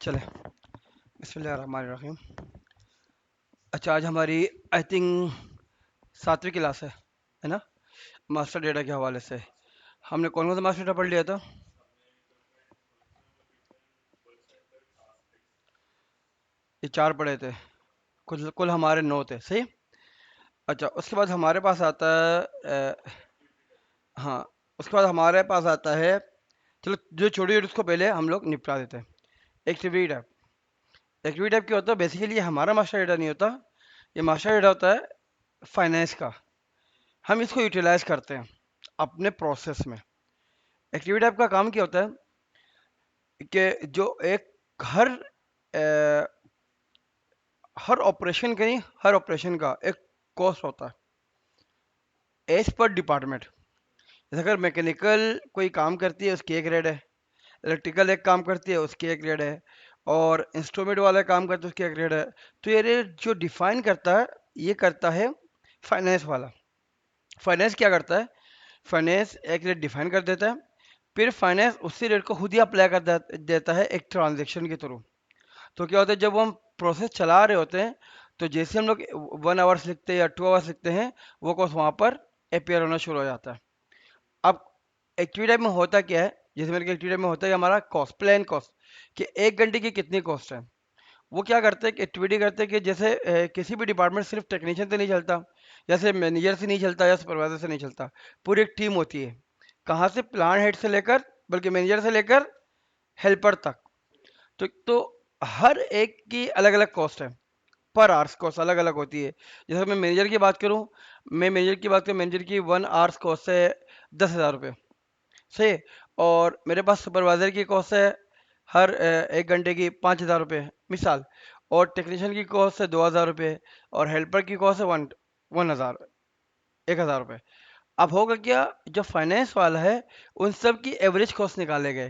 चले बिस्मिल्लाहिर्रहमानिर्रहीम। अच्छा, आज हमारी आई थिंक 7वीं क्लास है ना, मास्टर डेटा के हवाले से। हमने कौन कौन सा मास्टर डेटा पढ़ लिया था? ये 4 पढ़े थे। कुल कुल हमारे 9 थे, सही। अच्छा, उसके बाद हमारे पास आता है हाँ, उसके बाद हमारे पास आता है। चलो, जो छोटी छोटी उसको पहले हम लोग निपटा देते हैं। Activity type. एक्टिविटी टाइप क्या होता है? बेसिकली ये हमारा मास्टर डेटा नहीं होता, ये मास्टर डेटा होता है फाइनेंस का। हम इसको यूटिलाइज करते हैं अपने प्रोसेस में। एक्टिविटी टाइप का काम क्या होता है कि जो एक हर अ, हर ऑपरेशन का नहीं, हर ऑपरेशन का एक कॉस्ट होता है एज पर डिपार्टमेंट। जैसे अगर मैकेनिकल कोई काम करती है उसकी एक रेट है, इलेक्ट्रिकल एक काम करती है उसकी एक रेट है, और इंस्ट्रूमेंट वाला काम करता है उसकी एक रेट है। तो ये रेट जो डिफाइन करता है, ये करता है फाइनेंस वाला। फाइनेंस क्या करता है? फाइनेंस एक रेट डिफाइन कर देता है, फिर फाइनेंस उसी रेट को खुद ही अप्लाई कर देता है एक ट्रांजेक्शन के थ्रू। तो क्या होता है, जब हम प्रोसेस चला रहे होते हैं, तो जैसे हम लोग 1 आवर्स लिखते हैं या 2 आवर्स लिखते हैं, वो कॉस्ट वहाँ पर अपेयर होना शुरू हो जाता है। अब एक्टिविटी टाइप में होता क्या है, जैसे मेरे एक्टिविटी टाइप में होता है हमारा कॉस्ट, प्लान कॉस्ट, कि 1 घंटे की कितनी कॉस्ट है। वो क्या करते हैं कि एक्टिविटी करते हैं कि जैसे किसी भी डिपार्टमेंट सिर्फ टेक्नीशियन से नहीं चलता, जैसे मैनेजर से नहीं चलता या सुपरवाइजर से नहीं चलता। पूरी एक टीम होती है, कहाँ से? प्लान हेड से लेकर, बल्कि मैनेजर से लेकर हेल्पर तक। तो हर एक की अलग अलग कॉस्ट है, पर आवर्स कॉस्ट अलग अलग होती है। जैसे मैं मैनेजर की बात करूं, मैनेजर की 1 आवर्स कॉस्ट है 10,000 रुपये, सही है। और मेरे पास सुपरवाइजर की कॉस्ट है हर 1 घंटे की 5,000 रुपये, मिसाल। और टेक्नीशियन की कॉस्ट है 2,000 रुपये, और हेल्पर की कॉस्ट है 1,000, 1,000 रुपये। अब होगा क्या, जो फाइनेंस वाला है उन सब की एवरेज कॉस्ट निकालेगा।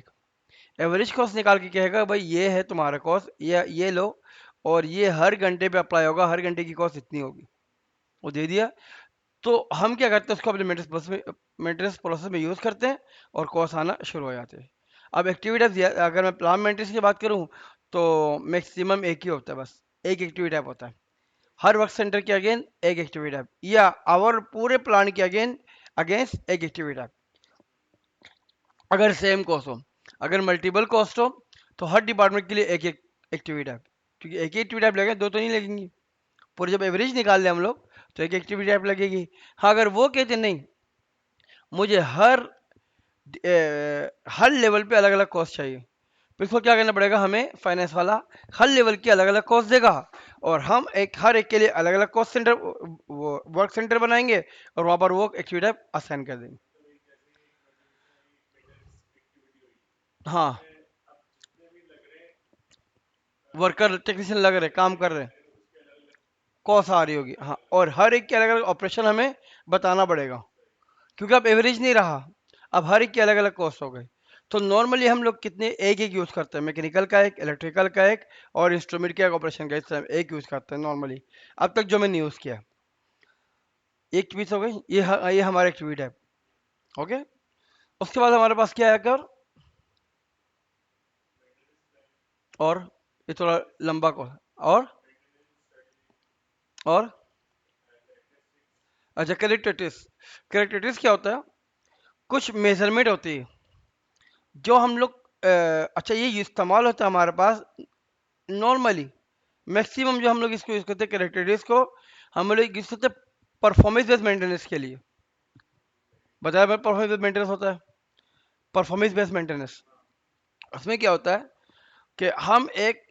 एवरेज कॉस्ट निकाल के कहेगा भाई ये है तुम्हारा कॉस्ट, ये लो, और ये हर घंटे पे अप्लाई होगा, हर घंटे की कॉस्ट इतनी होगी। वो दे दिया। तो हम क्या करते हैं, उसको अपने मेंटेनेंस प्रोसेस में यूज़ करते हैं, और कॉस्ट आना शुरू हो जाते हैं। अब एक्टिविटीज, अगर मैं प्लान मेंटेनेंस की बात करूं, तो मैक्सिमम एक ही होता है, बस एक एक्टिविटी टाइप होता है। हर वर्क सेंटर के अगेन एक एक्टिविटी टाइप, या और पूरे प्लान के अगेन अगेंस्ट एक एक्टिविटी टाइप, अगर सेम कॉस्ट हो। अगर मल्टीपल कॉस्ट हो, तो हर डिपार्टमेंट के लिए एक एक एक्टिविटी टाइप, क्योंकि एक ही एक्टिविटी टाइप लगेगा, दो तो नहीं लगेंगी। पूरे जब एवरेज निकाल लें हम लोग, तो एक एक्टिविटी टाइप लगेगी। हाँ, अगर वो कहते नहीं, मुझे हर लेवल पे अलग अलग कॉस्ट चाहिए, तो इसको क्या करना पड़ेगा हमें? फाइनेंस वाला हर लेवल की अलग अलग कॉस्ट देगा, और हम हर एक के लिए अलग अलग कॉस्ट सेंटर, वो वर्क सेंटर बनाएंगे, और वहाँ पर वो एक्टिविटी टाइप असाइन कर देंगे। हाँ, वर्कर टेक्नीशियन लग रहे, काम कर रहे, कॉस्ट आ रही होगी। हाँ, और हर एक के अलग अलग ऑपरेशन हमें बताना पड़ेगा, क्योंकि अब एवरेज नहीं रहा, अब हर एक की अलग अलग कॉस्ट हो गई। तो नॉर्मली हम लोग कितने एक एक यूज़ करते हैं, मैकेनिकल का एक, इलेक्ट्रिकल का एक, और इंस्ट्रूमेंट का एक, ऑपरेशन का, इस तरह एक यूज़ करते हैं नॉर्मली। अब तक जो मैंने यूज़ किया, एक पीस हो गई, ये हमारा एक्टिविटी है। ओके, उसके बाद हमारे पास क्या है कर, और ये थोड़ा लंबा को, और और अच्छा, करेक्टेटिस। करेक्टेटिस क्या होता है? कुछ मेजरमेंट होती है जो हम लोग अच्छा, ये इस्तेमाल होता है हमारे पास नॉर्मली। मैक्सिमम जो हम लोग इसको यूज़ करते हैं करेक्टरिस्टिक्स को, हम लोग यूज़ करते हैं परफॉर्मेंस बेस्ड मेंटेनेंस के लिए। बताया मैं, परफॉर्मेंस बेस्ड मेंटेनेंस होता है, परफॉर्मेंस बेस्ड मेंटेनेंस। उसमें क्या होता है कि हम एक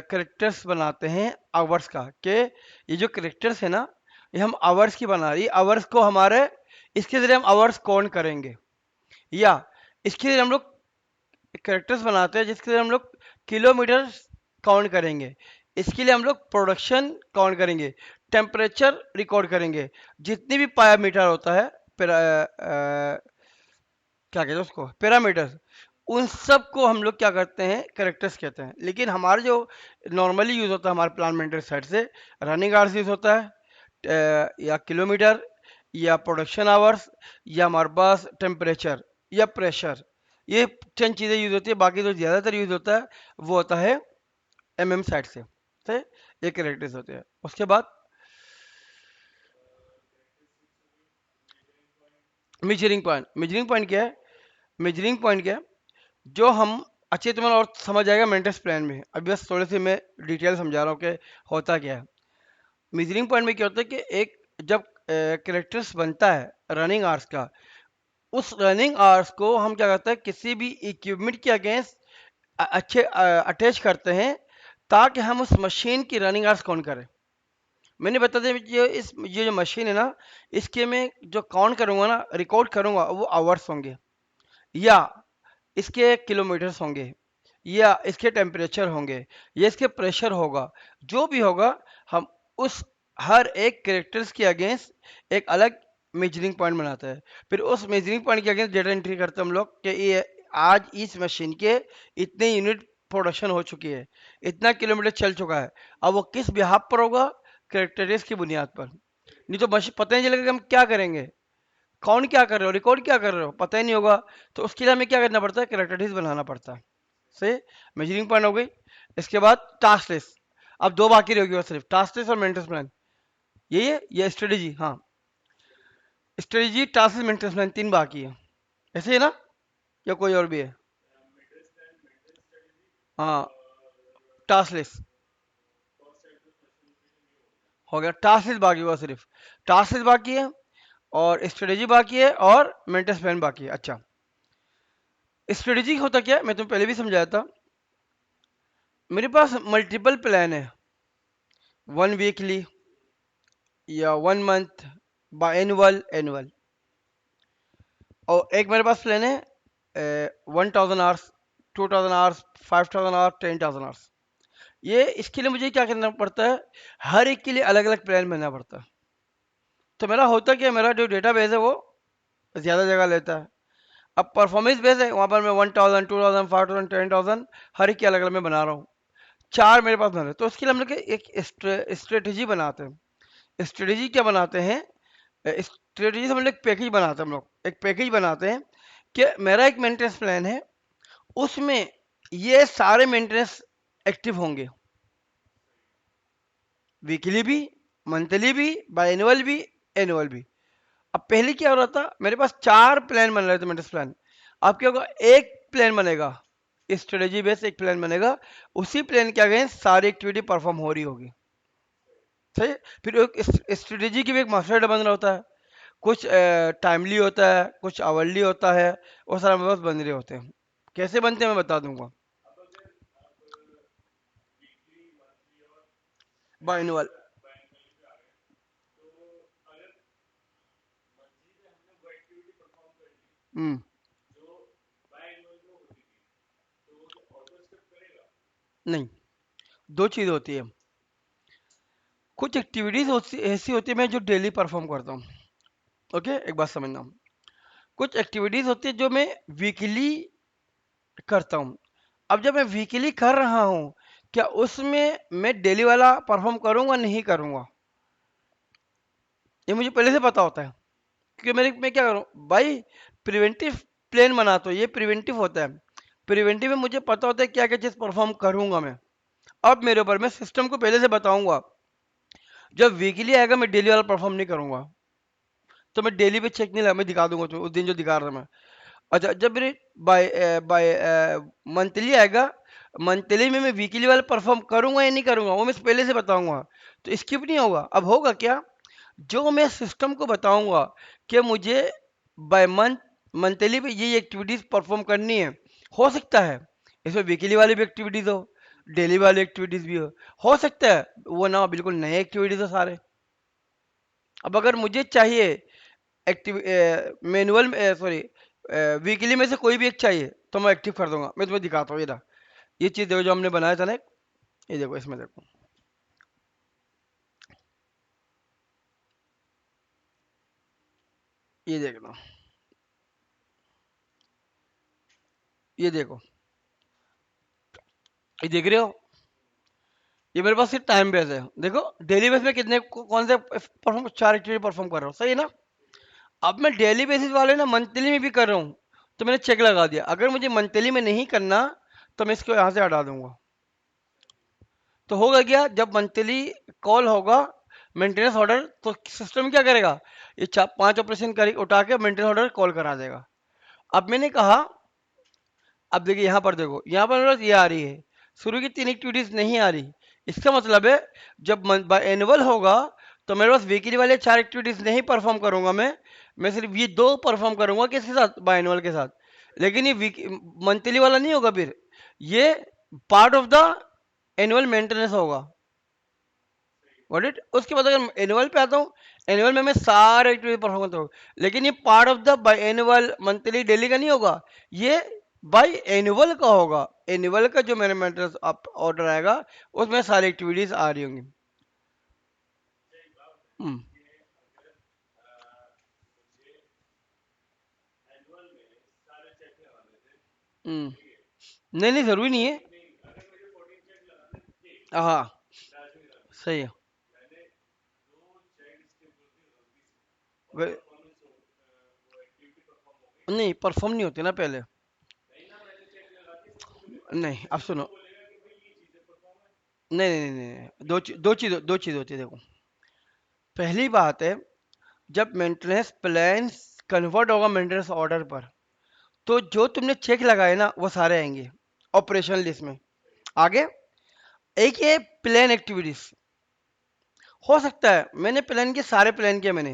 करेक्टर्स बनाते हैं आवर्स का, कि ये जो करेक्टर्स है ना, ये हम आवर्स की बना रही, आवर्स को हमारे, इसके ज़रिए हम आवर्स काउंट करेंगे, या इसके लिए हम लोग करेक्टर्स बनाते हैं जिसके लिए हम लोग किलोमीटर काउंट करेंगे, इसके लिए हम लोग प्रोडक्शन काउंट करेंगे, टेम्परेचर रिकॉर्ड करेंगे, जितनी भी पायामीटर होता है, क्या कहते हैं उसको, पैरामीटर्स, उन सब को हम लोग क्या करते हैं, करेक्टर्स कहते हैं। लेकिन हमारे जो नॉर्मली यूज़ होता है हमारे प्लान मेंटेन साइड से, रनिंग आवर्स यूज़ होता है, या किलोमीटर, या प्रोडक्शन आवर्स, या हमारे पास टेम्परेचर, या प्रेशर, ये चंद चीज़ें यूज़ होती है, बाकी जो ज़्यादातर यूज़ होता है वो होता है साइड से ये कैरेक्टर्स होते हैं। उसके बाद मेजरिंग पॉइंट क्या है? मेजरिंग पॉइंट क्या है? जो हम अच्छे तुम्हें और समझ आएगा मेंटेस प्लान में, अभी बस थोड़े से मैं डिटेल समझा रहा हूँ कि होता क्या है। मेजरिंग पॉइंट में क्या होता है कि एक जब कैरेक्टर्स बनता है रनिंग आवर्स का, उस रनिंग आवर्स को हम क्या करते हैं किसी भी इक्विपमेंट के अगेंस्ट अच्छे अटैच करते हैं, ताकि हम उस मशीन की रनिंग आवर्स काउंट करें। मैंने बता दिया ये जो मशीन है ना, इसके मैं जो काउंट करूंगा ना, रिकॉर्ड करूंगा, वो आवर्स होंगे, या इसके किलोमीटर्स होंगे, या इसके टेम्परेचर होंगे, या इसके प्रेशर होगा, जो भी होगा हम उस हर एक कैरेक्टर्स के अगेंस्ट एक अलग मेजरिंग पॉइंट बनाते हैं। फिर उस मेजरिंग पॉइंट के अगेंस्ट डेटा एंट्री करते हैं हम लोग कि ये आज इस मशीन के इतने यूनिट प्रोडक्शन हो चुकी है, इतना किलोमीटर चल चुका है। अब वो किस बिहाफ पर होगा? कैरेक्टर्स की बुनियाद पर। नहीं तो मशीन पता नहीं चलेगा कि हम क्या करेंगे, कौन क्या कर रहे हो, रिकॉर्ड क्या कर रहे हो, पता ही नहीं होगा। तो उसके लिए हमें क्या करना पड़ता है? कैरेक्टरिस्टिक्स बनाना पड़ता है। से मेजरिंग पॉइंट हो गई। इसके बाद टास्क लिस्ट। अब दो बाकी रहोगी बस, सिर्फ टास्क लिस्ट और मेंटेनेंस प्लान। यही है ये स्ट्रेटेजी। हाँ, strategy, task list, maintenance plan, तीन बाकी है। ऐसे है ना, या कोई और भी है? हाँ, टास्क लिस्ट हो गया, टास्क लिस्ट बाकी हुआ सिर्फ। टास्क लिस्ट बाकी है, और स्ट्रेटेजी बाकी है, और मेंटेनेंस प्लान बाकी है। अच्छा, स्ट्रेटेजी होता क्या है मैं तुम्हें पहले भी समझाया था। मेरे पास मल्टीपल प्लान है, वन वीकली या one month, by annual, annual. और एक मेरे पास प्लान है 1000 आवर्स, 2000 आवर्स, 5000 आवर्स, 10,000 आवर्स। ये इसके लिए मुझे क्या करना पड़ता है? हर एक के लिए अलग अलग प्लान बनाना पड़ता है। तो मेरा होता क्या, मेरा जो डेटा बेस है वो ज़्यादा जगह लेता है। अब परफॉर्मेंस बेस है, वहाँ पर मैं 1000, 2000, 5000, 10,000 हर एक के अलग अलग मैं बना रहा हूँ। चार मेरे पास बना रहे, तो उसके लिए हम लोग एक स्ट्रेटेजी बनाते हैं। स्ट्रेटेजी क्या बनाते हैं? स्ट्रेटेजी से हम लोग एक पैकेज बनाते हैं, हम लोग एक पैकेज बनाते हैं कि मेरा एक मेंटेनेंस प्लान है, उसमें ये सारे मेंटेनेंस एक्टिव होंगे, वीकली भी, मंथली भी, बाय एनुअल भी, एनुअल भी। अब पहले क्या हो रहा था, मेरे पास चार प्लान बन रहे थे मेंटेनेंस प्लान। अब क्या होगा, एक प्लान बनेगा, स्ट्रेटेजी बेस एक प्लान बनेगा, उसी प्लान के अगेंस्ट सारी एक्टिविटी परफॉर्म हो रही होगी। सही है? फिर एक स्ट्रेटेजी की भी एक मास्टर हेड बन रहा होता है, कुछ टाइमली होता है, कुछ आवरली होता है, वो सारा मेरे पास बन रहे होते हैं। कैसे बनते हैं मैं बता दूंगा। बाइनवल। हम्म। नहीं, दो चीज़ होती है। कुछ एक्टिविटीज ऐसी होती है मैं जो डेली परफॉर्म करता हूँ। ओके, एक बात समझना, कुछ एक्टिविटीज होती है जो मैं वीकली करता हूँ। अब जब मैं वीकली कर रहा हूँ, क्या उसमें मैं डेली वाला परफॉर्म करूँगा, नहीं करूँगा, ये मुझे पहले से पता होता है। क्योंकि मैं क्या करूँ भाई, प्रिवेंटिव प्लान बनाता हूँ, ये प्रिवेंटिव होता है। प्रिवेंटिव में मुझे पता होता है क्या क्या चीज़ परफॉर्म करूँगा मैं। अब मेरे ऊपर, मैं सिस्टम को पहले से बताऊंगा, जब वीकली आएगा मैं डेली वाला परफॉर्म नहीं करूंगा। तो मैं डेली पे चेक नहीं लगा, मैं दिखा दूंगा तो उस दिन जो दिखा रहा था मैं। अच्छा, जब मेरे बाय बाय मंथली आएगा, मंथली में मैं वीकली वाला परफॉर्म करूंगा या नहीं करूंगा, वो मैं पहले से बताऊंगा। तो स्किप नहीं होगा। अब होगा क्या, जो मैं सिस्टम को बताऊंगा कि मुझे बाय मंथली पे ये एक्टिविटीज परफॉर्म करनी है, हो सकता है इसमें वीकली वाली भी एक्टिविटीज हो, डेली वाली एक्टिविटीज भी हो सकता है वो ना हो, बिल्कुल नए एक्टिविटीज हो सारे। अब अगर मुझे चाहिए एक्टिव मैनुअल, सॉरी, वीकली में से कोई भी एक चाहिए, तो मैं एक्टिव कर दूंगा। मैं तुम्हें दिखाता हूँ, ये रहा, ये चीज़ देखो जो हमने बनाया था ना, ये देखो, इसमें देखो, ये देख लो, ये देखो, ये देख रहे हो, ये मेरे पास सिर्फ टाइम बेस है। देखो डेली बेस में कितने कौन से परफॉर्म, चार एक्टिविटी परफॉर्म कर रहा हूँ, सही है ना। अब मैं डेली बेसिस वाले ना मंथली में भी कर रहा हूँ, तो मैंने चेक लगा दिया। अगर मुझे मंथली में नहीं करना तो मैं इसको यहाँ से हटा दूंगा। तो होगा क्या, जब मंथली कॉल होगा मेंटेनेंस ऑर्डर, तो सिस्टम क्या करेगा, ये 5 ऑपरेशन कर उठा के मेंटेनेंस ऑर्डर कॉल करा देगा। अब मैंने कहा, अब देखिए यहाँ पर, देखो यहाँ पर मेरे पास ये आ रही है, शुरू की 3 एक्टिविटीज नहीं आ रही। इसका मतलब है जब एनुअल होगा तो मेरे पास वीकली वाले 4 एक्टिविटीज नहीं परफॉर्म करूंगा मैं सिर्फ ये 2 परफॉर्म करूंगा, किसके साथ, बाय एनुअल के साथ। लेकिन ये वीक मंथली वाला नहीं होगा, फिर ये part of the annual maintenance होगा। Got it? उसके बाद अगर एनुअल पे आता हूँ, एनुअल में मैं सारे एक्टिविटी परफॉर्म करता हूँ, लेकिन ये part of the by annual monthly daily का नहीं होगा, ये बाय एनुअल का होगा। एनुअल का जो मेरे मेंटेनेंस ऑर्डर आएगा उसमें सारी एक्टिविटीज आ रही होंगी। हम्म। हम्म। नहीं नहीं, जरूरी नहीं है। हाँ, सही है। वे- नहीं, परफॉर्म नहीं होती ना पहले। नहीं, अब सुनो। नहीं नहीं नहीं नहीं, दो चीज होती है, देखो। पहली बात है, जब मेंटेनेंस प्लान कन्वर्ट होगा मेंटेनेंस ऑर्डर पर, तो जो तुमने चेक लगाए ना वो सारे आएंगे ऑपरेशन लिस्ट में। आगे एक ये प्लान एक्टिविटीज, हो सकता है मैंने प्लान किए, सारे प्लान किए मैंने,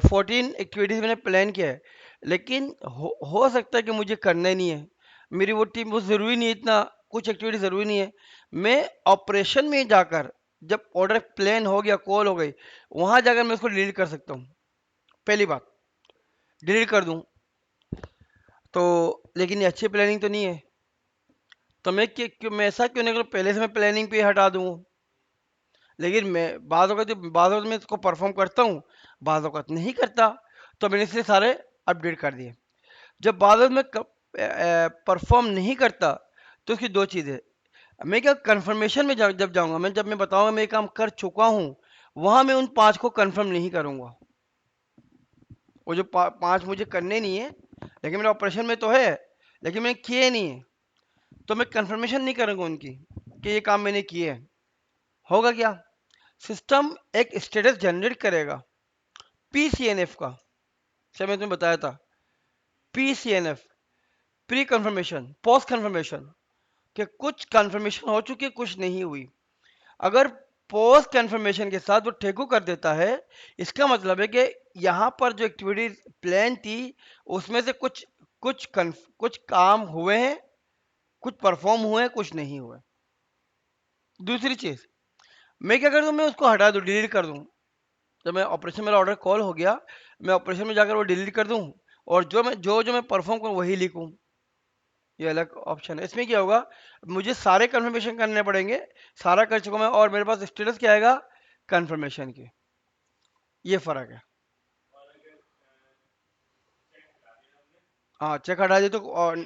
14 एक्टिविटीज मैंने प्लान किया है, लेकिन हो सकता है कि मुझे करना ही नहीं है। मेरी वो टीम, वो ज़रूरी नहीं है इतना, कुछ एक्टिविटी ज़रूरी नहीं है। मैं ऑपरेशन में जाकर, जब ऑर्डर प्लान हो गया, कॉल हो गई, वहां जाकर मैं उसको डिलीट कर सकता हूँ। पहली बात, डिलीट कर दूं तो, लेकिन ये अच्छी प्लानिंग तो नहीं है। तो मैं ऐसा क्यों नहीं करूं, पहले से मैं प्लानिंग पे ही हटा दूं। लेकिन मैं बाज़ औक़ात मैं इसको परफॉर्म करता हूँ, बाज़ औक़ात नहीं करता, तो मैंने इसलिए सारे अपडेट कर दिए। जब बाज़ औक़ात मैं परफॉर्म नहीं करता, तो उसकी दो चीज़ें, मैं क्या कंफर्मेशन में जब जाऊंगा, जब मैं बताऊंगा मैं ये काम कर चुका हूँ, वहां मैं उन 5 को कंफर्म नहीं करूंगा। वो जो 5 मुझे करने नहीं है, लेकिन मेरे ऑपरेशन में तो है, लेकिन मैंने किए नहीं है, तो मैं कंफर्मेशन नहीं करूंगा उनकी कि ये काम मैंने किए है। होगा क्या, सिस्टम एक स्टेटस जनरेट करेगा पीसीएनएफ का, जैसे मैं तुम्हें बताया था, पीसीएनएफ, प्री कंफर्मेशन, पोस्ट कंफर्मेशन, कि कुछ कंफर्मेशन हो चुकी है, कुछ नहीं हुई। अगर पोस्ट कंफर्मेशन के साथ वो ठेकू कर देता है, इसका मतलब है कि यहाँ पर जो एक्टिविटी प्लान थी, उसमें से कुछ काम हुए हैं, कुछ परफॉर्म हुए हैं, कुछ नहीं हुए। दूसरी चीज, मैं क्या कर दूं, मैं उसको हटा दूं, डिलीट कर दूं। जब मैं ऑपरेशन, मेरा ऑर्डर कॉल हो गया, मैं ऑपरेशन में जाकर वो डिलीट कर दूं, और जो मैं परफॉर्म करूं वही लिखूं। ये अलग ऑप्शन है। इसमें क्या होगा, मुझे सारे कंफर्मेशन करने पड़ेंगे, सारा कर चुका मैं, और मेरे पास स्टेटस क्या आएगा, कंफर्मेशन की। ये फर्क है। हाँ, चेक हटा दिए तो, और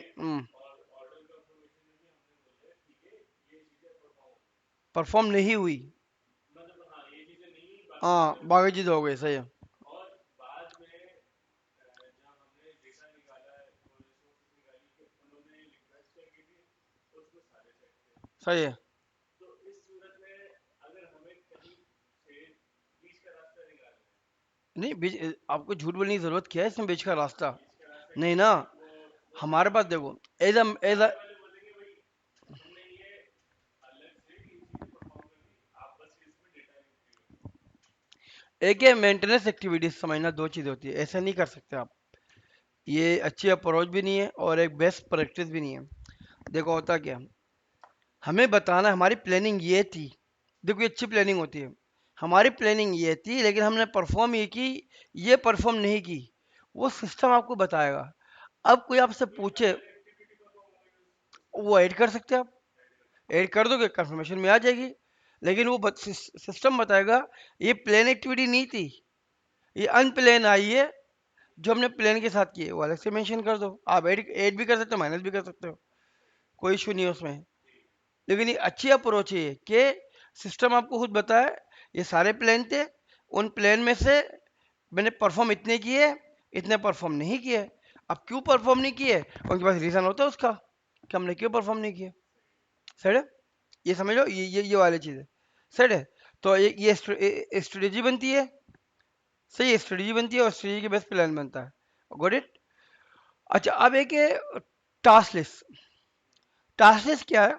परफॉर्म नहीं हुई। हाँ, बाकी चीज हो गई, सही है। सही है। नहीं, बीच, आपको झूठ बोलने की जरूरत क्या है इसमें, बीच का रास्ता नहीं ना। हमारे पास देखो, एज अ एक है मेंटेनेंस एक्टिविटीज, समझना दो चीजें होती है, ऐसा नहीं कर सकते आप। ये अच्छी अप्रोच भी नहीं है और एक बेस्ट प्रैक्टिस भी नहीं है। देखो होता क्या, हमें बताना हमारी प्लानिंग ये थी। देखो ये अच्छी प्लानिंग होती है, हमारी प्लानिंग ये थी, लेकिन हमने परफॉर्म ये की, ये परफॉर्म नहीं की, वो सिस्टम आपको बताएगा। अब कोई आपसे पूछे, वो ऐड कर सकते हैं आप, ऐड कर दोगे कंफर्मेशन में आ जाएगी। लेकिन वो सिस्टम बताएगा ये प्लान एक्टिविटी नहीं थी, ये अनप्लान आई है, जो हमने प्लान के साथ किए, वो अलग से मेंशन कर दो। आप ऐड ऐड भी कर सकते हो, माइनस भी कर सकते हो, कोई इशू नहीं है उसमें। लेकिन ये अच्छी अप्रोच है कि सिस्टम आपको खुद बताए ये सारे प्लान थे, उन प्लान में से मैंने परफॉर्म इतने किए, इतने परफॉर्म नहीं किए। अब क्यों परफॉर्म नहीं किए, उनके पास रीजन होता है उसका कि हमने क्यों परफॉर्म नहीं किए। सही है, ये समझ लो, ये वाली चीज है। सही है, तो ये स्ट्रेटेजी बनती है। सही है, स्ट्रेटेजी बनती है और स्ट्रेटेजी के बेस प्लान बनता है। Got it. अच्छा, अब एक टास्क लिस्ट। टास्क लिस्ट क्या है,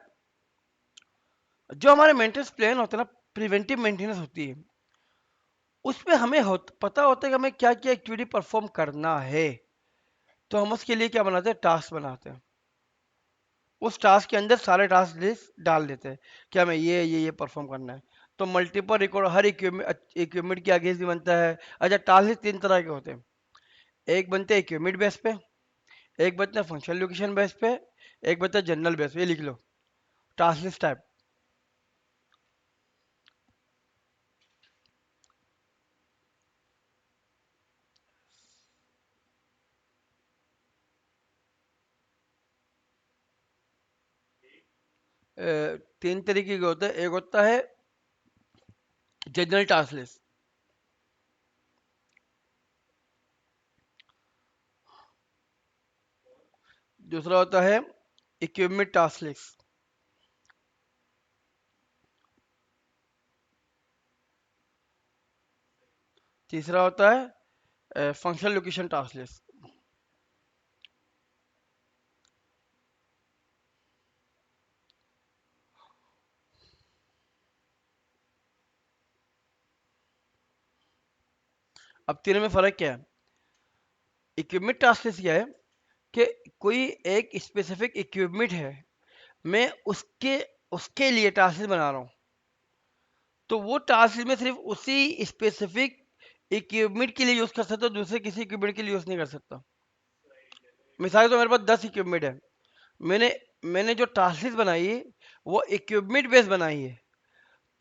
जो हमारे मेंटेनेंस प्लान होता है ना, प्रिवेंटिव मेंटेनेंस होती है, उसमें हमें पता होता है कि हमें क्या क्या एक्टिविटी परफॉर्म करना है। तो हम उसके लिए क्या बनाते हैं, टास्क बनाते हैं। उस टास्क के अंदर सारे टास्क लिस्ट डाल देते हैं कि हमें ये परफॉर्म करना है। तो मल्टीपल रिकॉर्ड हर इक्विपमेंट के अगेंस्ट भी बनता है। अच्छा, टास्क लिस्ट तीन तरह के होते हैं। एक बनते हैं इक्विपमेंट बेस पे, एक बनता है फंक्शनल लोकेशन बेस पे, एक बनता है जनरल बेस पे। ये लिख लो, टास्क लिस्ट टाइप। 3 तरीके के होते हैं। एक होता है जनरल टास्क लिस्ट, दूसरा होता है इक्विपमेंट टास्क लिस्ट, तीसरा होता है फंक्शनल लोकेशन टास्क लिस्ट। अब तीनों में फर्क क्या है। इक्विपमेंट टास्क लिस्ट क्या है कि कोई एक स्पेसिफिक इक्विपमेंट है, मैं उसके उसके लिए टास्क लिस्ट बना रहा हूँ। तो वो टास्क लिस्ट में सिर्फ उसी स्पेसिफिक इक्विपमेंट के लिए यूज कर सकता हूँ, दूसरे किसी इक्विपमेंट के लिए यूज नहीं कर सकता। मिसाल तो मेरे पास 10 इक्विपमेंट है, मैंने मैंने जो टास्क लिस्ट बनाई है वो इक्विपमेंट बेस्ड बनाई है।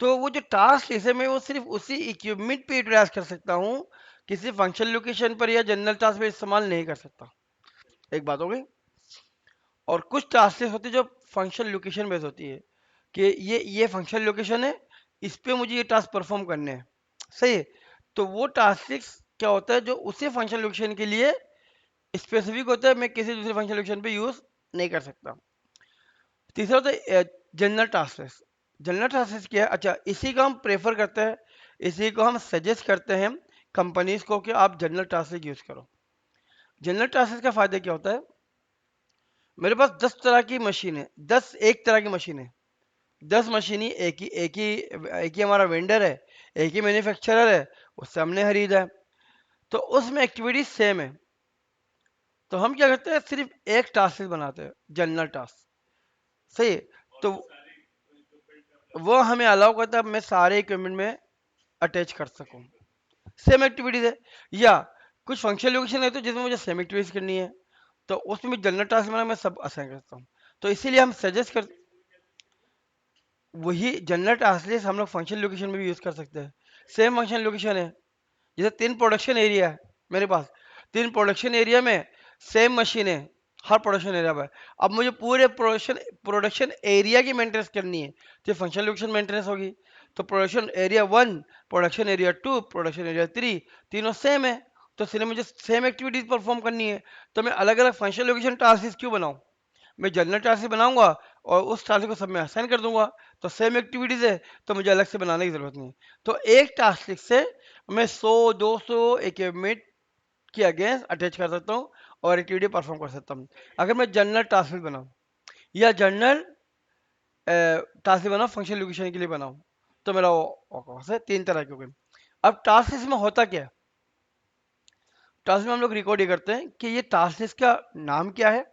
तो वो जो टास्क लिस्ट है मैं वो सिर्फ उसी इक्विपमेंट पे यूटिलाइज कर सकता हूँ, किसी फंक्शन लोकेशन पर या जनरल टास्क पे इस्तेमाल नहीं कर सकता। एक बात हो गई। और कुछ टास्क लिस्ट होती है जो फंक्शन लोकेशन बेस्ड होती है कि ये फंक्शन लोकेशन है, इस पे मुझे ये टास्क परफॉर्म करने हैं। सही है, तो वो टास्क लिस्ट क्या होता है जो उसी फंक्शन लोकेशन के लिए स्पेसिफिक होता है, मैं किसी दूसरे फंक्शन लोकेशन पे यूज नहीं कर सकता। तीसरा होता है general task list. General task list क्या है, अच्छा इसी को हम प्रेफर करते हैं, इसी को हम सजेस्ट करते हैं कंपनीज को कि आप जनरल टास्क लिस्ट यूज करो। जनरल टास्क लिस्ट का फायदा क्या होता है, मेरे पास 10 तरह की मशीन है, 10 एक तरह की मशीन है। 10 मशीन ही एक ही हमारा वेंडर है, एक ही मैन्युफैक्चरर है, उससे हमने खरीदा है। तो उसमें एक्टिविटीज सेम है। तो हम क्या करते हैं, सिर्फ एक टास्क लिस्ट बनाते हैं, जनरल टास्क। सही है, तो वो हमें अलाउ करता है मैं सारे इक्विपमेंट में अटैच कर सकूं, सेम एक्टिविटीज है। या कुछ फंक्शन लोकेशन है तो जिसमें मुझे सेम एक्टिविटीज करनी है, तो उसमें भी जनरल टास्क में मैं सब असाइन करता हूँ। तो इसीलिए हम सजेस्ट कर, वही जनरल टास्क लिस्ट हम लोग फंक्शन लोकेशन में भी यूज कर सकते हैं। सेम फंक्शन लोकेशन है, जैसे 3 प्रोडक्शन एरिया है मेरे पास, 3 प्रोडक्शन एरिया में सेम मशीन है हर प्रोडक्शन एरिया पर। अब मुझे पूरे प्रोडक्शन प्रोडक्शन एरिया की मेंटेनेंस करनी है, तो फंक्शन लोकेशन मेंटेनेंस होगी। तो production area 1, production area 2, production area 3, तीनों सेम है। तो सिर्फ मुझे सेम एक्टिविटीज परफॉर्म करनी है, तो मैं अलग अलग फंक्शन लोकेशन टास्क क्यों बनाऊं। मैं जनरल टास्क बनाऊंगा और उस टास्क को सब में असाइन कर दूंगा, तो सेम एक्टिविटीज है, तो मुझे अलग से बनाने की जरूरत नहीं है। तो एक टास्क से मैं 100 200 इक्विपमेंट के अगेंस्ट अटैच कर सकता हूँ और एक्टिविटी परफॉर्म कर सकता हूँ, अगर मैं जनरल टास्क बनाऊँ या जनरल टास्क बनाऊँ फंक्शन लोकेशन के लिए बनाऊँ। तो मेरा वो है 3 तरह के हो गए। अब टास्क लिस्ट में होता क्या है, टास्क में हम लोग रिकॉर्ड ये करते हैं कि ये टास्क लिस्ट का नाम क्या है,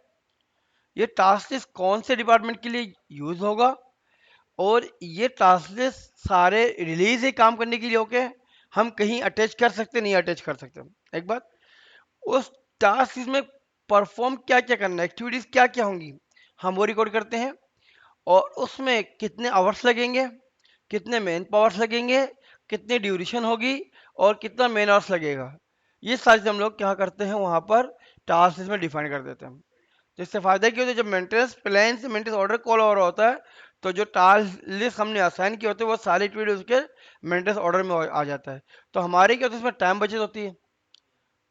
ये टास्क लिस्ट कौन से डिपार्टमेंट के लिए यूज होगा, और ये टास्क लिस्ट सारे रिलीज ही काम करने के लिए होके हम कहीं अटैच कर सकते नहीं अटैच कर सकते। एक बात, उस टास्क लिस्ट में परफॉर्म क्या क्या करना है, एक्टिविटीज क्या क्या होंगी, हम वो रिकॉर्ड करते हैं। और उसमें कितने आवर्स लगेंगे, कितने मैन पावर्स लगेंगे, कितनी ड्यूरेशन होगी, और कितना मैन आवर्स लगेगा, ये सारी चीज़ हम लोग क्या करते हैं वहां पर टास्क लिस्ट में डिफाइन कर देते हैं। तो इससे फायदा क्या होता है, जब मेंटेनेंस प्लान से मेंटेनेंस ऑर्डर कॉल हो रहा होता है, तो जो टास्क लिस्ट हमने असाइन किए होते हैं वो सारी एक्टिविटी उसके मेंटेनेंस ऑर्डर में आ जाता है। तो हमारी क्या होता है, इसमें टाइम बचत होती है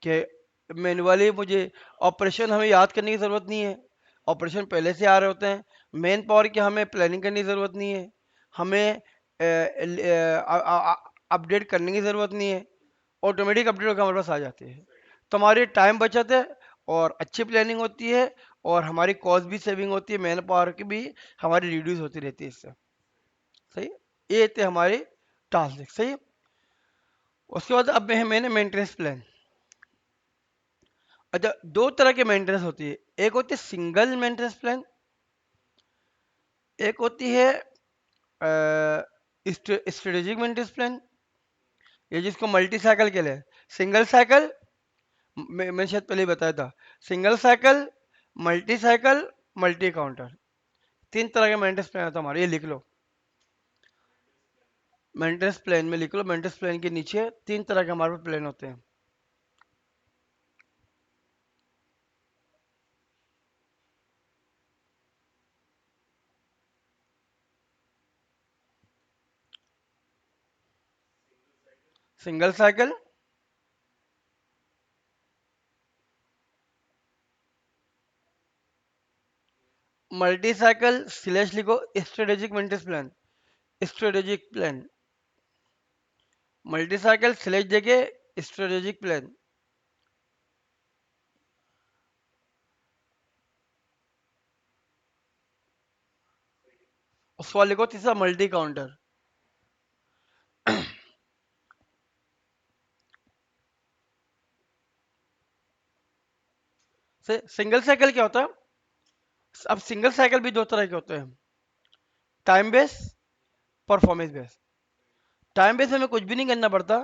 कि मैनुअली मुझे ऑपरेशन हमें याद करने की ज़रूरत नहीं है, ऑपरेशन पहले से आ रहे होते हैं। मेन पावर की हमें प्लानिंग करने की ज़रूरत नहीं है, हमें अपडेट करने की ज़रूरत नहीं है, ऑटोमेटिक अपडेट होकर हमारे पास आ जाती है। तो हमारी टाइम बचत है और अच्छी प्लानिंग होती है और हमारी कॉस्ट भी सेविंग होती है, मैन पावर की भी हमारी रिड्यूस होती रहती है इससे। सही, ये थे हमारे टास्क। सही, उसके बाद अब मैंने मेंटेनेंस प्लान। अच्छा, दो तरह की मेंटेनेंस होती है, एक होती है सिंगल मेंटेनेंस प्लान, एक होती है स्ट्रेटेजिक मेंटेनेंस प्लान, ये जिसको मल्टी साइकिल के लिए। सिंगल साइकिल मैं शायद पहले ही बताया था, single cycle, multi cycle, multi counter, तीन तरह के मेंटेनेंस प्लान होता है हमारे, ये लिख लो। मेंटेनेंस प्लान में लिख लो, मेंटेनेंस प्लान के नीचे तीन तरह के हमारे पास प्लान होते हैं। Single cycle, multi cycle slash लिखो strategic maintenance plan, strategic plan, multi cycle slash जगह स्ट्रेटेजिक प्लान। उसके बाद लिखो तीसरा मल्टी काउंटर। से सिंगल साइकिल क्या होता है? अब सिंगल साइकिल भी दो तरह के होते हैं, time base, performance base. Time base में हमें कुछ भी नहीं करना पड़ता,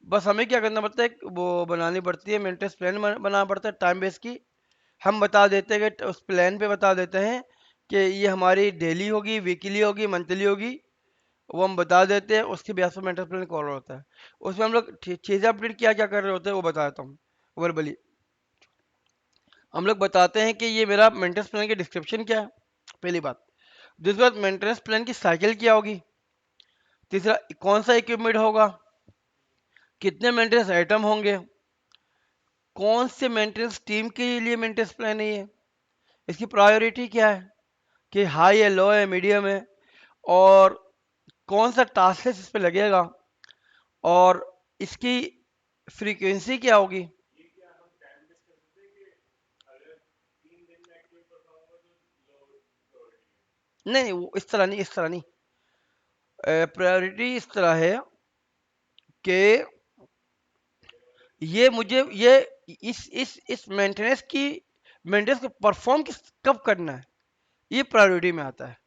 बस हमें क्या करना पड़ता है, वो बनानी पड़ती है मेंटेनेंस प्लान, बनाना पड़ता है टाइम बेस की। हम बता देते हैं कि उस प्लान पे बता देते हैं कि ये हमारी डेली होगी, वीकली होगी, मंथली होगी, वो हम बता देते हैं, उसके बेस पर मेंटेनेंस प्लान कॉल होता है। उसमें हम लोग चीज़ें अपडेट क्या क्या कर रहे होते हैं वो बता देता हूँ वर्बली। हम लोग बताते हैं कि ये मेरा मेंटेनेंस प्लान की डिस्क्रिप्शन क्या है, पहली बात। दूसरी बात, मेंटेनेंस प्लान की साइकिल क्या होगी। तीसरा, कौन सा इक्विपमेंट होगा, कितने मेंटेनेंस आइटम होंगे, कौन से मेंटेनेंस टीम के लिए मेंटेनेंस प्लान है ये, इसकी प्रायोरिटी क्या है, कि हाई है, लो है, मीडियम है, और कौन सा टास्क इस पे लगेगा, और इसकी फ्रीक्वेंसी क्या होगी। नहीं नहीं, वो इस तरह नहीं, इस तरह नहीं। प्रायोरिटी इस तरह है कि ये मुझे ये इस मेंटेनेंस की मेंटेनेंस को परफॉर्म किस कब करना है, ये प्रायोरिटी में आता है।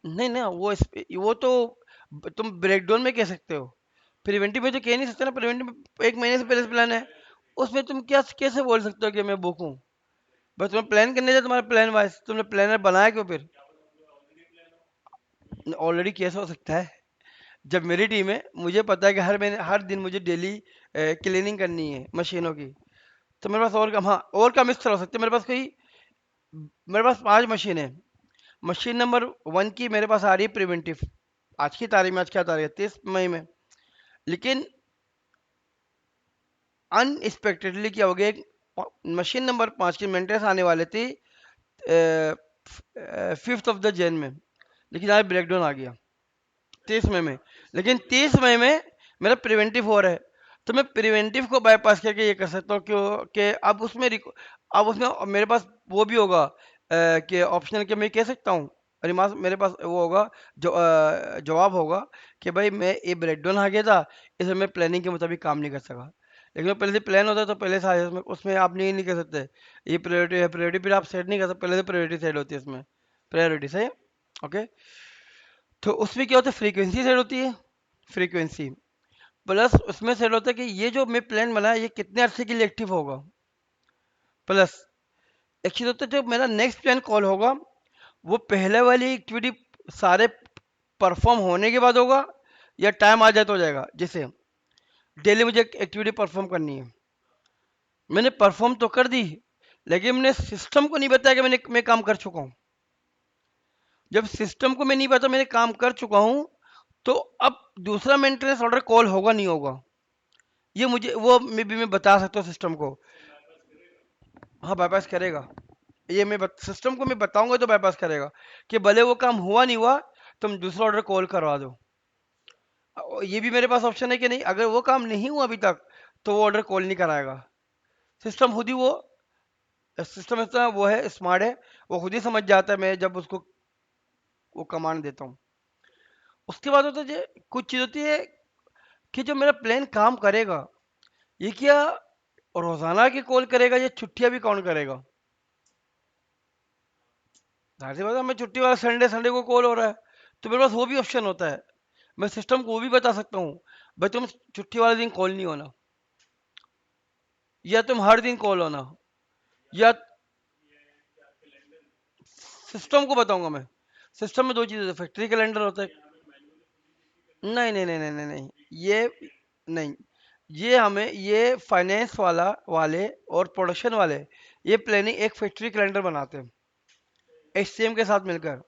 नहीं ना, वो तो तुम ब्रेकडाउन में कह सकते हो, प्रिवेंटिव में तो कह नहीं सकते ना, प्रिवेंटिव में एक महीने से पहले से प्लान है, उसमें तुम क्या कैसे बोल सकते हो कि मैं बुक हूँ। बस तुम्हें प्लान करने जाए, तुम्हारा प्लान वाइज तुमने प्लानर बनाया क्यों फिर। ऑलरेडी कैसे हो सकता है, जब मेरी टीम है, मुझे पता है कि हर महीने हर दिन मुझे डेली क्लीनिंग करनी है मशीनों की, तो मेरे पास और काम, हाँ और काम इस तरह हो सकते हैं, मेरे पास 5 मशीन है, मशीन नंबर 1 की मेरे पास आ रही है प्रिवेंटिव, आज की तारीख में, आज क्या तारीख है, 30 मई में। लेकिन अनएक्सपेक्टेडली क्या हो गया, मशीन नंबर 5 की मेंटेनेंस आने वाले थी 5 ऑफ द जैन में, लेकिन आज ब्रेकडाउन आ गया 30 मई में। लेकिन 30 मई में मेरा प्रिवेंटिव हो रहा है, तो मैं प्रिवेंटिव को बाईपास करके ये कर सकता हूँ क्यों, कि अब उसमें मेरे पास वो भी होगा कि ऑप्शनल के मैं कह सकता हूँ, रिमार्क मेरे पास वो होगा, जवाब होगा कि भाई मैं ये ब्रेकडाउन आ गया था, इसमें मैं प्लानिंग के मुताबिक काम नहीं कर सका। लेकिन वो पहले से प्लान होता है तो पहले से आ जाता है, उसमें उसमें आप नहीं कर सकते, ये प्रायोरिटी है, प्रायोरिटी फिर आप सेट नहीं कर सकते, पहले से प्रायोरिटी सेट होती है इसमें, प्रायोरिटी सही है। ओके, तो उसमें क्या होता है, फ्रीक्वेंसी सेट होती है, फ्रीक्वेंसी प्लस उसमें सेट होता है कि ये जो मैं प्लान बनाया ये कितने अरसे के लिए एक्टिव होगा, प्लस एक चीज होता है जो मेरा नेक्स्ट प्लान कॉल होगा, वो पहले वाली एक्टिविटी सारे परफॉर्म होने के बाद होगा, या टाइम आ जाए तो हो जाएगा। जैसे डेली मुझे एक एक्टिविटी परफॉर्म करनी है, मैंने परफॉर्म तो कर दी, लेकिन मैंने सिस्टम को नहीं बताया कि मैं काम कर चुका हूँ। जब सिस्टम को मैं नहीं पता मैंने काम कर चुका हूँ, तो अब दूसरा मेंटेनेंस ऑर्डर कॉल होगा नहीं होगा, ये मुझे वो मैं बता सकता हूँ सिस्टम को। हाँ बाईपास करेगा, ये सिस्टम को मैं बताऊंगा तो बाईपास करेगा कि भले वो काम हुआ नहीं हुआ, तुम दूसरा ऑर्डर कॉल करवा दो। ये भी मेरे पास ऑप्शन है कि नहीं, अगर वो काम नहीं हुआ अभी तक तो वो ऑर्डर कॉल नहीं कराएगा। सिस्टम खुद ही सिस्टम इतना वो है, स्मार्ट है, वो खुद ही समझ जाता है मैं जब उसको वो कमांड देता हूँ। उसके बाद होता है कुछ चीज़ होती है कि जो मेरा प्लान काम करेगा, ये क्या रोजाना की कॉल करेगा या छुट्टियां भी काउंट करेगा। जाहिर सी बात है, मैं छुट्टी वाला संडे संडे को कॉल हो रहा है, तो मेरे पास वो भी ऑप्शन होता है, मैं सिस्टम को वो भी बता सकता हूँ, भाई तुम छुट्टी वाले दिन कॉल नहीं होना, या तुम हर दिन कॉल होना, या सिस्टम को बताऊंगा मैं। सिस्टम में दो चीजें, फैक्ट्री कैलेंडर होता है। नहीं नहीं नहीं नहीं नहीं नहीं, ये नहीं, ये हमें ये फाइनेंस वाले और प्रोडक्शन वाले ये प्लानिंग एक फैक्ट्री कैलेंडर बनाते हैं एचसीएम के साथ मिलकर।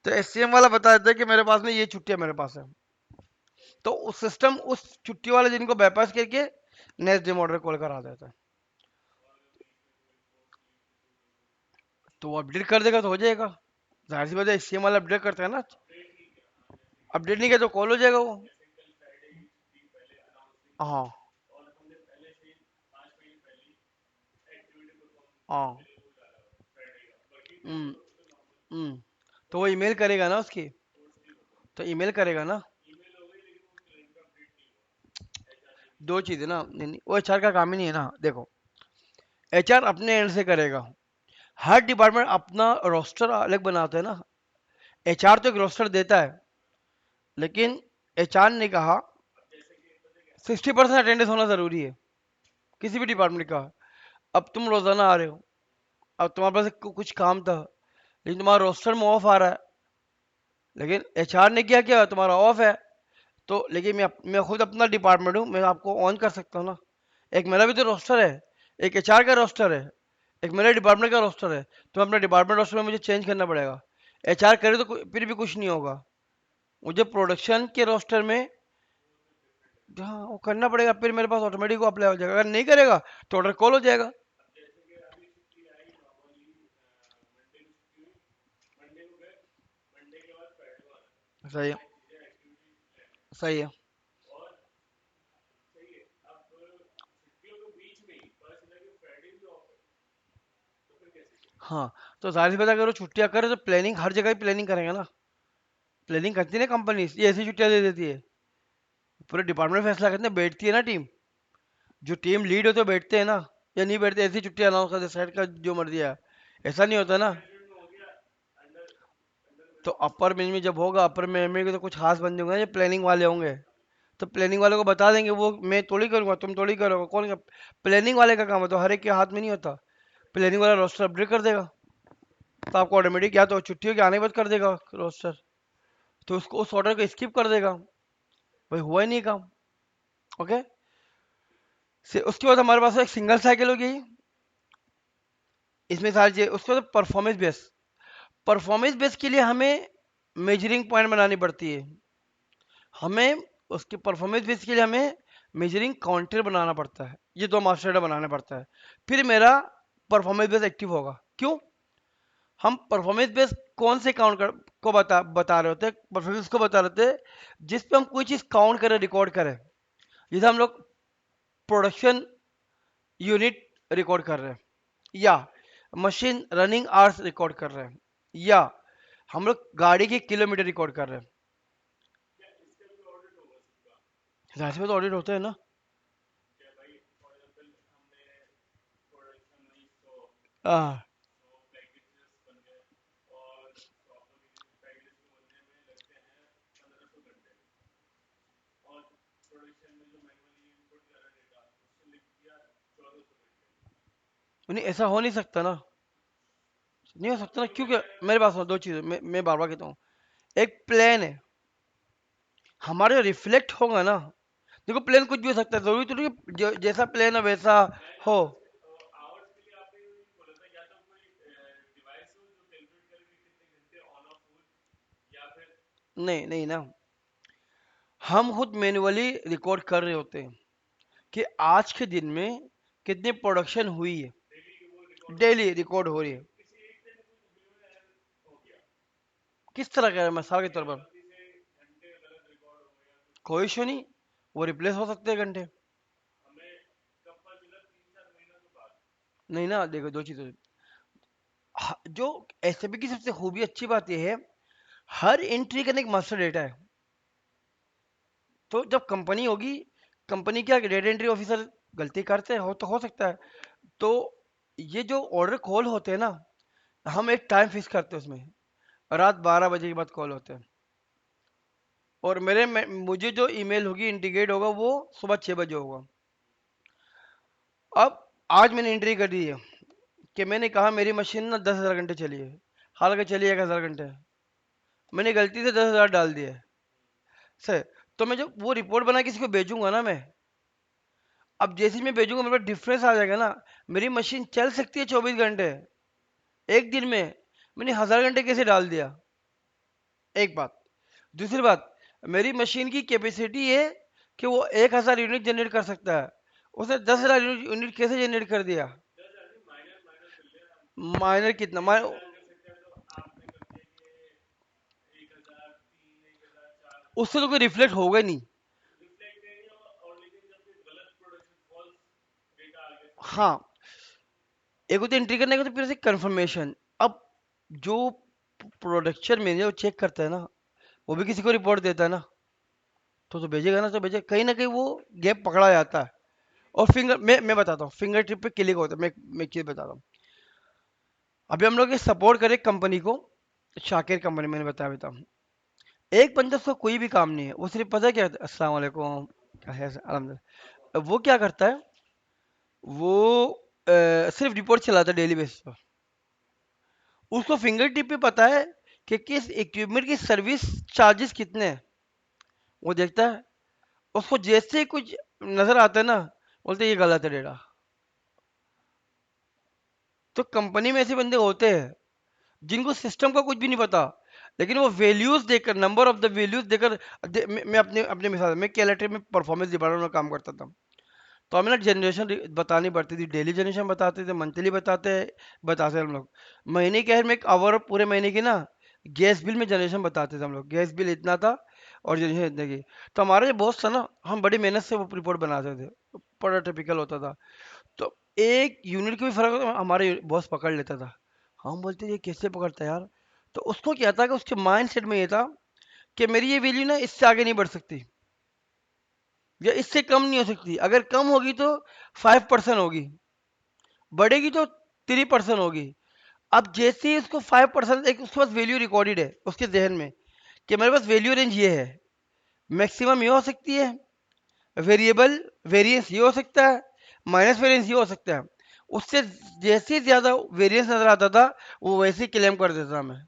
तो एचसीएम वाला बता देता है कि मेरे पास में ये छुट्टियां मेरे पास है, तो उस सिस्टम उस छुट्टी वाले दिन को बाईपास करके नेक्स्ट डे ऑर्डर कॉल करा देता है। तो वो अपडेट कर देगा तो हो जाएगा, जाहिर सी बात है एचसीएम वाला अपडेट करता है ना। अपडेट नहीं किया तो कॉल हो जाएगा वो। हाँ हाँ। हम्म हम्म। तो वो ईमेल करेगा ना उसकी, तो ईमेल करेगा ना। दो चीजें ना, नहीं नहीं, वो एचआर का काम ही नहीं है ना, देखो एचआर अपने एंड से करेगा, हर डिपार्टमेंट अपना रोस्टर अलग बनाता है ना। एचआर तो एक रोस्टर देता है, लेकिन एचआर ने कहा 60% अटेंडेंस होना जरूरी है किसी भी डिपार्टमेंट का। अब तुम रोजाना आ रहे हो, अब तुम्हारे पास कुछ काम था, लेकिन तुम्हारा रोस्टर में ऑफ आ रहा है, लेकिन एचआर ने क्या किया, तुम्हारा ऑफ है, तो लेकिन मैं खुद अपना डिपार्टमेंट हूँ, मैं आपको ऑन कर सकता हूँ ना। एक मेरा भी तो रोस्टर है, एक एचआर का रोस्टर है, एक मेरे डिपार्टमेंट का रोस्टर है, तो अपना डिपार्टमेंट रोस्टर में मुझे चेंज करना पड़ेगा। एचआर करे तो फिर भी कुछ नहीं होगा, मुझे प्रोडक्शन के रोस्टर में हाँ वो करना पड़ेगा, फिर मेरे पास ऑटोमेटिक अप्लाई हो जाएगा, अगर नहीं करेगा तो ऑर्डर कॉल हो जाएगा। सही है, सही है। हाँ, तो जाहिर सी बात है अगर वो छुट्टियां करे तो प्लानिंग हर जगह ही प्लानिंग करेंगे ना। प्लानिंग करती है ना कंपनी, ये ऐसी छुट्टियां दे देती है, पूरे डिपार्टमेंट फैसला करते हैं, बैठती है ना टीम, जो टीम लीड हो तो बैठते हैं ना, या नहीं बैठते ऐसी छुट्टियां अनाउंस कर दे सेट का जो मर्जी है, ऐसा नहीं होता ना। तो अपर मैनेजमेंट जब होगा, अपर मैनेजमेंट के तो कुछ खास बंदे होंगे ना जो प्लानिंग वाले होंगे, तो प्लानिंग वाले को बता देंगे, वो मैं थोड़ी करूंगा, तुम थोड़ी करोगे, कौन प्लानिंग वाले का काम है, तो हर एक के हाथ में नहीं होता। प्लानिंग वाला रोस्टर अपडेट कर देगा, तो आपको ऑटोमेटिक या तो छुट्टियों के आने के बाद कर देगा रोस्टर, तो उसको उस ऑर्डर को स्किप कर देगा, भाई हुआ ही नहीं काम। ओके, से उसके बाद हमारे पास एक सिंगल साइकिल हो गई, इसमें सारी चीजें। उसके बाद परफॉर्मेंस बेस, परफॉर्मेंस बेस के लिए हमें मेजरिंग पॉइंट बनानी पड़ती है, हमें उसके परफॉर्मेंस बेस के लिए हमें मेजरिंग काउंटर बनाना पड़ता है, ये दो मास्टर डेटा बनाना पड़ता है, फिर मेरा परफॉर्मेंस बेस एक्टिव होगा। क्यों, हम परफॉर्मेंस बेस कौन से काउंट कर को बता रहे होते हैं, परफॉर्मेंस को बता रहे होते हैं जिस पे हम कोई चीज काउंट करें, रिकॉर्ड करें, जैसे हम लोग प्रोडक्शन यूनिट रिकॉर्ड कर रहे हैं, या मशीन रनिंग आवर्स रिकॉर्ड कर रहे हैं, या हम लोग गाड़ी के किलोमीटर रिकॉर्ड कर रहे हैं, जाहिर सी बात ऑडिट होता है ना। हाँ नहीं, ऐसा हो नहीं सकता ना, नहीं हो सकता ना, क्योंकि मेरे पास दो चीजें, मैं बार बार कहता हूँ, एक प्लान है, हमारे रिफ्लेक्ट होगा ना। देखो प्लेन कुछ भी हो सकता है, जरूरी तो नहीं कि जैसा प्लेन है वैसा हो। नहीं नहीं ना, हम खुद मैन्युअली रिकॉर्ड कर रहे होते हैं कि आज के दिन में कितनी प्रोडक्शन हुई है, डेली रिकॉर्ड हो रही है। किस तरह का मिसाल के तौर पर कोई इशू नहीं, वो रिप्लेस हो सकते हैं घंटे। नहीं ना, देखो दो चीजें। जो एसएपी की सबसे खूबी अच्छी बात यह है, हर एंट्री का एक मास्टर डेटा है। तो जब कंपनी होगी, कंपनी क्या डेटा एंट्री ऑफिसर गलती करते हैं, हो तो हो सकता है। तो ये जो ऑर्डर कॉल होते हैं ना, हम एक टाइम फिक्स करते हैं उसमें, रात 12 बजे के बाद कॉल होते हैं। और मुझे जो ईमेल होगी इंडिकेट होगा वो सुबह 6 बजे होगा। अब आज मैंने एंट्री कर दी है कि मैंने कहा मेरी मशीन ना 10,000 घंटे चली है, हालांकि चली 1,000 घंटे, मैंने गलती से 10,000 डाल दिया है सर। तो मैं जब वो रिपोर्ट बना किसी को भेजूंगा ना मैं, अब जैसे ही मैं भेजूंगा मेरे पास डिफरेंस आ जाएगा ना। मेरी मशीन चल सकती है 24 घंटे एक दिन में, मैंने 1,000 घंटे कैसे डाल दिया? एक बात। दूसरी बात, मेरी मशीन की कैपेसिटी है कि वो 1,000 यूनिट जनरेट कर सकता है, उसने 10,000 यूनिट कैसे जनरेट कर दिया? माइनर कितना उससे तो कोई रिफ्लेक्ट होगा ही नहीं। हाँ, एक होती है एंट्री करने का, तो फिर से कंफर्मेशन। अब जो प्रोडक्शन मैनेजर चेक करता है ना, वो भी किसी को रिपोर्ट देता है ना, तो भेजेगा ना, तो भेजे कहीं ना कहीं वो गैप पकड़ा जाता है। और मैं बताता हूँ फिंगर टिप पे क्लिक होता है। मैं एक चीज बताता हूँ। अभी हम लोग सपोर्ट करें कंपनी को, शाकिर कंपनी, मैंने बताया बता, एक बंदा उसका कोई भी काम नहीं है, वो सिर्फ पता है क्या, अस्सलाम वालेकुम, क्या है, अल्हम्दुलिल्लाह। वो क्या करता है, वो सिर्फ रिपोर्ट चलाता है डेली बेसिस पर। उसको फिंगर टिप पे पता है कि किस इक्विपमेंट की सर्विस चार्जेस कितने हैं, वो देखता है। उसको जैसे ही कुछ नजर आता है ना, बोलते हैं, ये गलत है डेटा। तो कंपनी में ऐसे बंदे होते हैं जिनको सिस्टम का कुछ भी नहीं पता, लेकिन वो वैल्यूज देकर, नंबर ऑफ द वैल्यूज देकर, मैं अपने अपने मिसाल, मैं कैलेटर में परफॉर्मेंस डिपार्टमेंट में काम करता था। तो हमें ना जनरेशन बतानी पड़ती थी, डेली जनरेशन बताते थे, मंथली बताते थे हम लोग। महीने के में एक आवर, पूरे महीने की ना गैस बिल में जनरेशन बताते थे हम लोग, गैस बिल इतना था और जनरेशन इतने की। तो हमारा जो बॉस था ना, हम बड़ी मेहनत से वो रिपोर्ट बनाते थे, बड़ा टिपिकल होता था। तो एक यूनिट का भी फर्क होता, हमारे बॉस पकड़ लेता था। हम बोलते ये कैसे पकड़ता है यार? तो उसको क्या था कि उसके माइंड सेट में ये था कि मेरी ये वैल्यू ना इससे आगे नहीं बढ़ सकती, या इससे कम नहीं हो सकती। अगर कम होगी तो 5% होगी, बढ़ेगी तो 3% होगी। अब जैसे ही उसको 5%, एक उसके पास वैल्यू रिकॉर्डेड है उसके जहन में कि मेरे पास वैल्यू रेंज ये है, मैक्सिमम ये हो सकती है, वेरिएबल वेरिएंस ये हो सकता है, माइनस वेरिएंस ये हो सकता है। उससे जैसे ही ज्यादा वेरिएंस नजर आता था, वो वैसे ही क्लेम कर देता था, मैं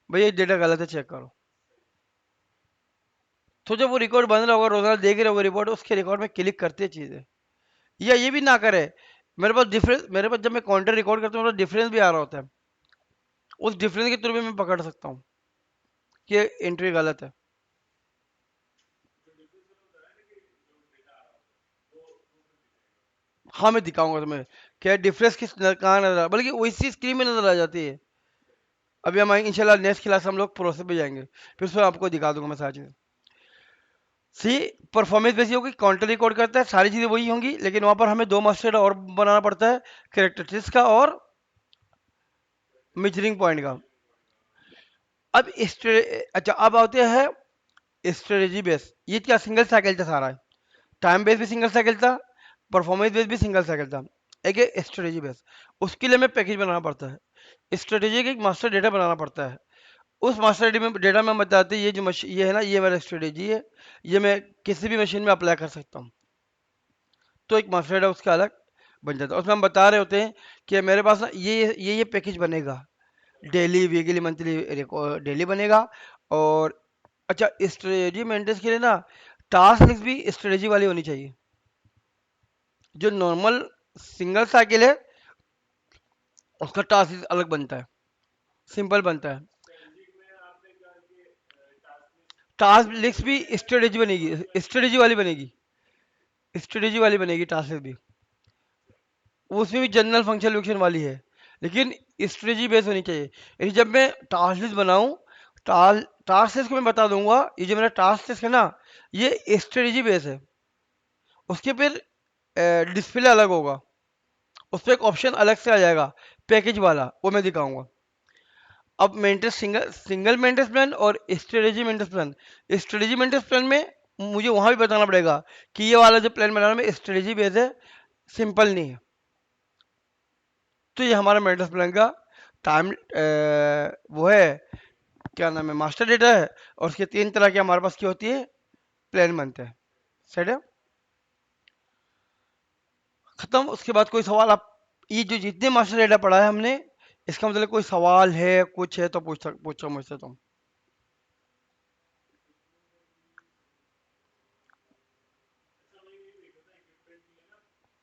भैया ये डेटा गलत है, चेक करो। तो जब वो रिकॉर्ड बन रहा होगा, रोजाना देख रहे हो रिपोर्ट, उसके रिकॉर्ड में क्लिक करते चीजें, या ये भी ना करे, मेरे पास जब मैं काउंटर रिकॉर्ड करता हूँ, मेरे पास डिफरेंस भी आ रहा होता है, उस डिफरेंस के थ्रू भी मैं पकड़ सकता हूँ कि एंट्री गलत है। हाँ, मैं दिखाऊंगा तुम्हें क्या डिफरेंस कहाँ नजर आ, बल्कि वैसी स्क्रीन में नजर आ जाती है। अभी हम इंशाल्लाह नेक्स्ट क्लास हम लोग प्रोसेस पे जाएंगे, फिर उसमें आपको दिखा दूंगा मैं सारी चीजें। सी, परफॉर्मेंस बेसिस होगी, काउंटर रिकॉर्ड करता है, सारी चीजें वही होंगी, लेकिन वहां पर हमें दो मास्टर और बनाना पड़ता है, कैरेक्टरिस्टिक्स का और मेजरिंग पॉइंट का। अब अच्छा, अब आते हैं स्ट्रेटेजी बेस। ये क्या सिंगल साइकिल था सारा, टाइम बेस भी सिंगल साइकिल था, परफॉर्मेंस बेस भी सिंगल साइकिल था। एक है स्ट्रेटेजी बेस, उसके लिए हमें पैकेज बनाना पड़ता है, स्ट्रेटेजी का एक मास्टर डेटा बनाना पड़ता है। उस मास्टर डेटा में हम बताते हैं ये जो मशीन ये है ना, ये मेरा स्ट्रेटेजी है, ये मैं किसी भी मशीन में अप्लाई कर सकता हूँ। तो एक मास्टर डेटा उसका अलग बन जाता है, उसमें हम बता रहे होते हैं कि मेरे पास ना ये पैकेज बनेगा, डेली वीकली मंथली डेली बनेगा। और अच्छा, स्ट्रेटेजी मेंटेनेंस के लिए ना टास्क लिस्ट भी स्ट्रेटेजी वाली होनी चाहिए। जो नॉर्मल सिंगल साइकिल है, उसका टास्क अलग बनता है, सिंपल बनता है। टास्क लिस्ट भी स्ट्रेटेजी बनेगी, स्ट्रेटेजी वाली बनेगी, स्ट्रेटेजी वाली बनेगी टास्क लिस्ट भी। उसमें भी जनरल फंक्शन लोकेशन वाली है, लेकिन स्ट्रेटेजी बेस होनी चाहिए। यानी जब मैं टास्क लिस्ट बनाऊं, टास्क लिस्ट को मैं बता दूंगा ये जो मेरा टास्क लिस्ट है ना, ये स्ट्रेटेजी बेस है। उसके फिर डिस्प्ले अलग होगा, उस पर एक ऑप्शन अलग से आ जाएगा पैकेज वाला, वो मैं दिखाऊंगा। अब मेंटेस सिंगल सिंगल मेंटेस प्लान और स्ट्रेटेजी मेंटेस प्लान। स्ट्रेटेजी मेंटेस प्लान में मुझे वहां भी बताना पड़ेगा कि ये वाला जो प्लान बना रहा हूं मैं स्ट्रेटेजी बेस है, सिंपल नहीं है। तो ये हमारा मेंटेस प्लान का टाइम वो है, क्या नाम है, मास्टर डेटा है। और उसके तीन तरह की हमारे पास क्या होती है, प्लान बनते हैं। सेट है, खत्म। उसके बाद कोई सवाल आप, ये जो जितने मास्टर डेटा पढ़ा है हमने, इसका मतलब कोई सवाल है कुछ है तो पूछो मुझसे तुम।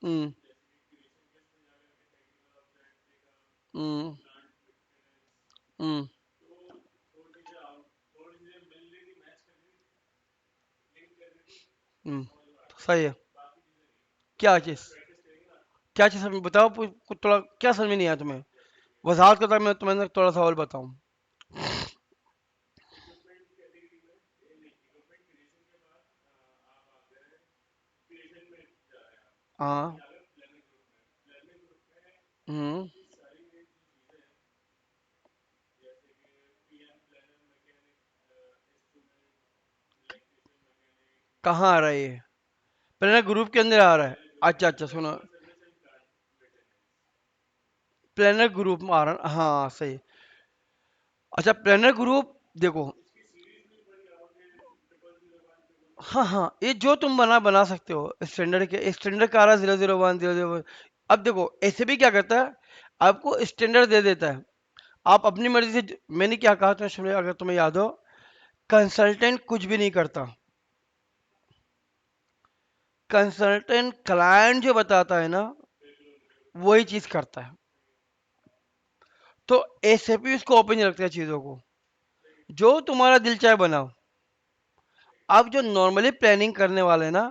हम्म। हम्म। हम्म। हम्म। सही है। क्या चीज, क्या चीज हमें बताओ, कुछ थोड़ा क्या समझ में नहीं आया तुम्हें, वजाहत करता मैं तुम्हें थोड़ा सवाल बताऊं। हाँ। हम्म। कहाँ आ रहा है ये, प्लानर ग्रुप के अंदर आ रहा है। अच्छा अच्छा सुनो, प्लानर ग्रुप में आ रहा है, हाँ सही। अच्छा प्लानर ग्रुप, देखो, हाँ हाँ ये जो तुम बना बना सकते हो स्टैंडर्ड के, स्टैंडर्ड का आ रहा है 001 001। अब देखो ऐसे भी क्या करता है, आपको स्टैंडर्ड दे देता है, आप अपनी मर्जी से मैंने क्या कहा तुम्हें सुनिए, अगर तुम्हें याद हो, कंसल्टेंट कुछ भी नहीं करता, कंसल्टेंट क्लाइंट जो बताता है ना, वही चीज करता है। तो एसएपी उसको ओपन रखता है चीजों को, जो तुम्हारा दिल चाहे बनाओ। अब जो नॉर्मली प्लानिंग करने वाले हैं ना,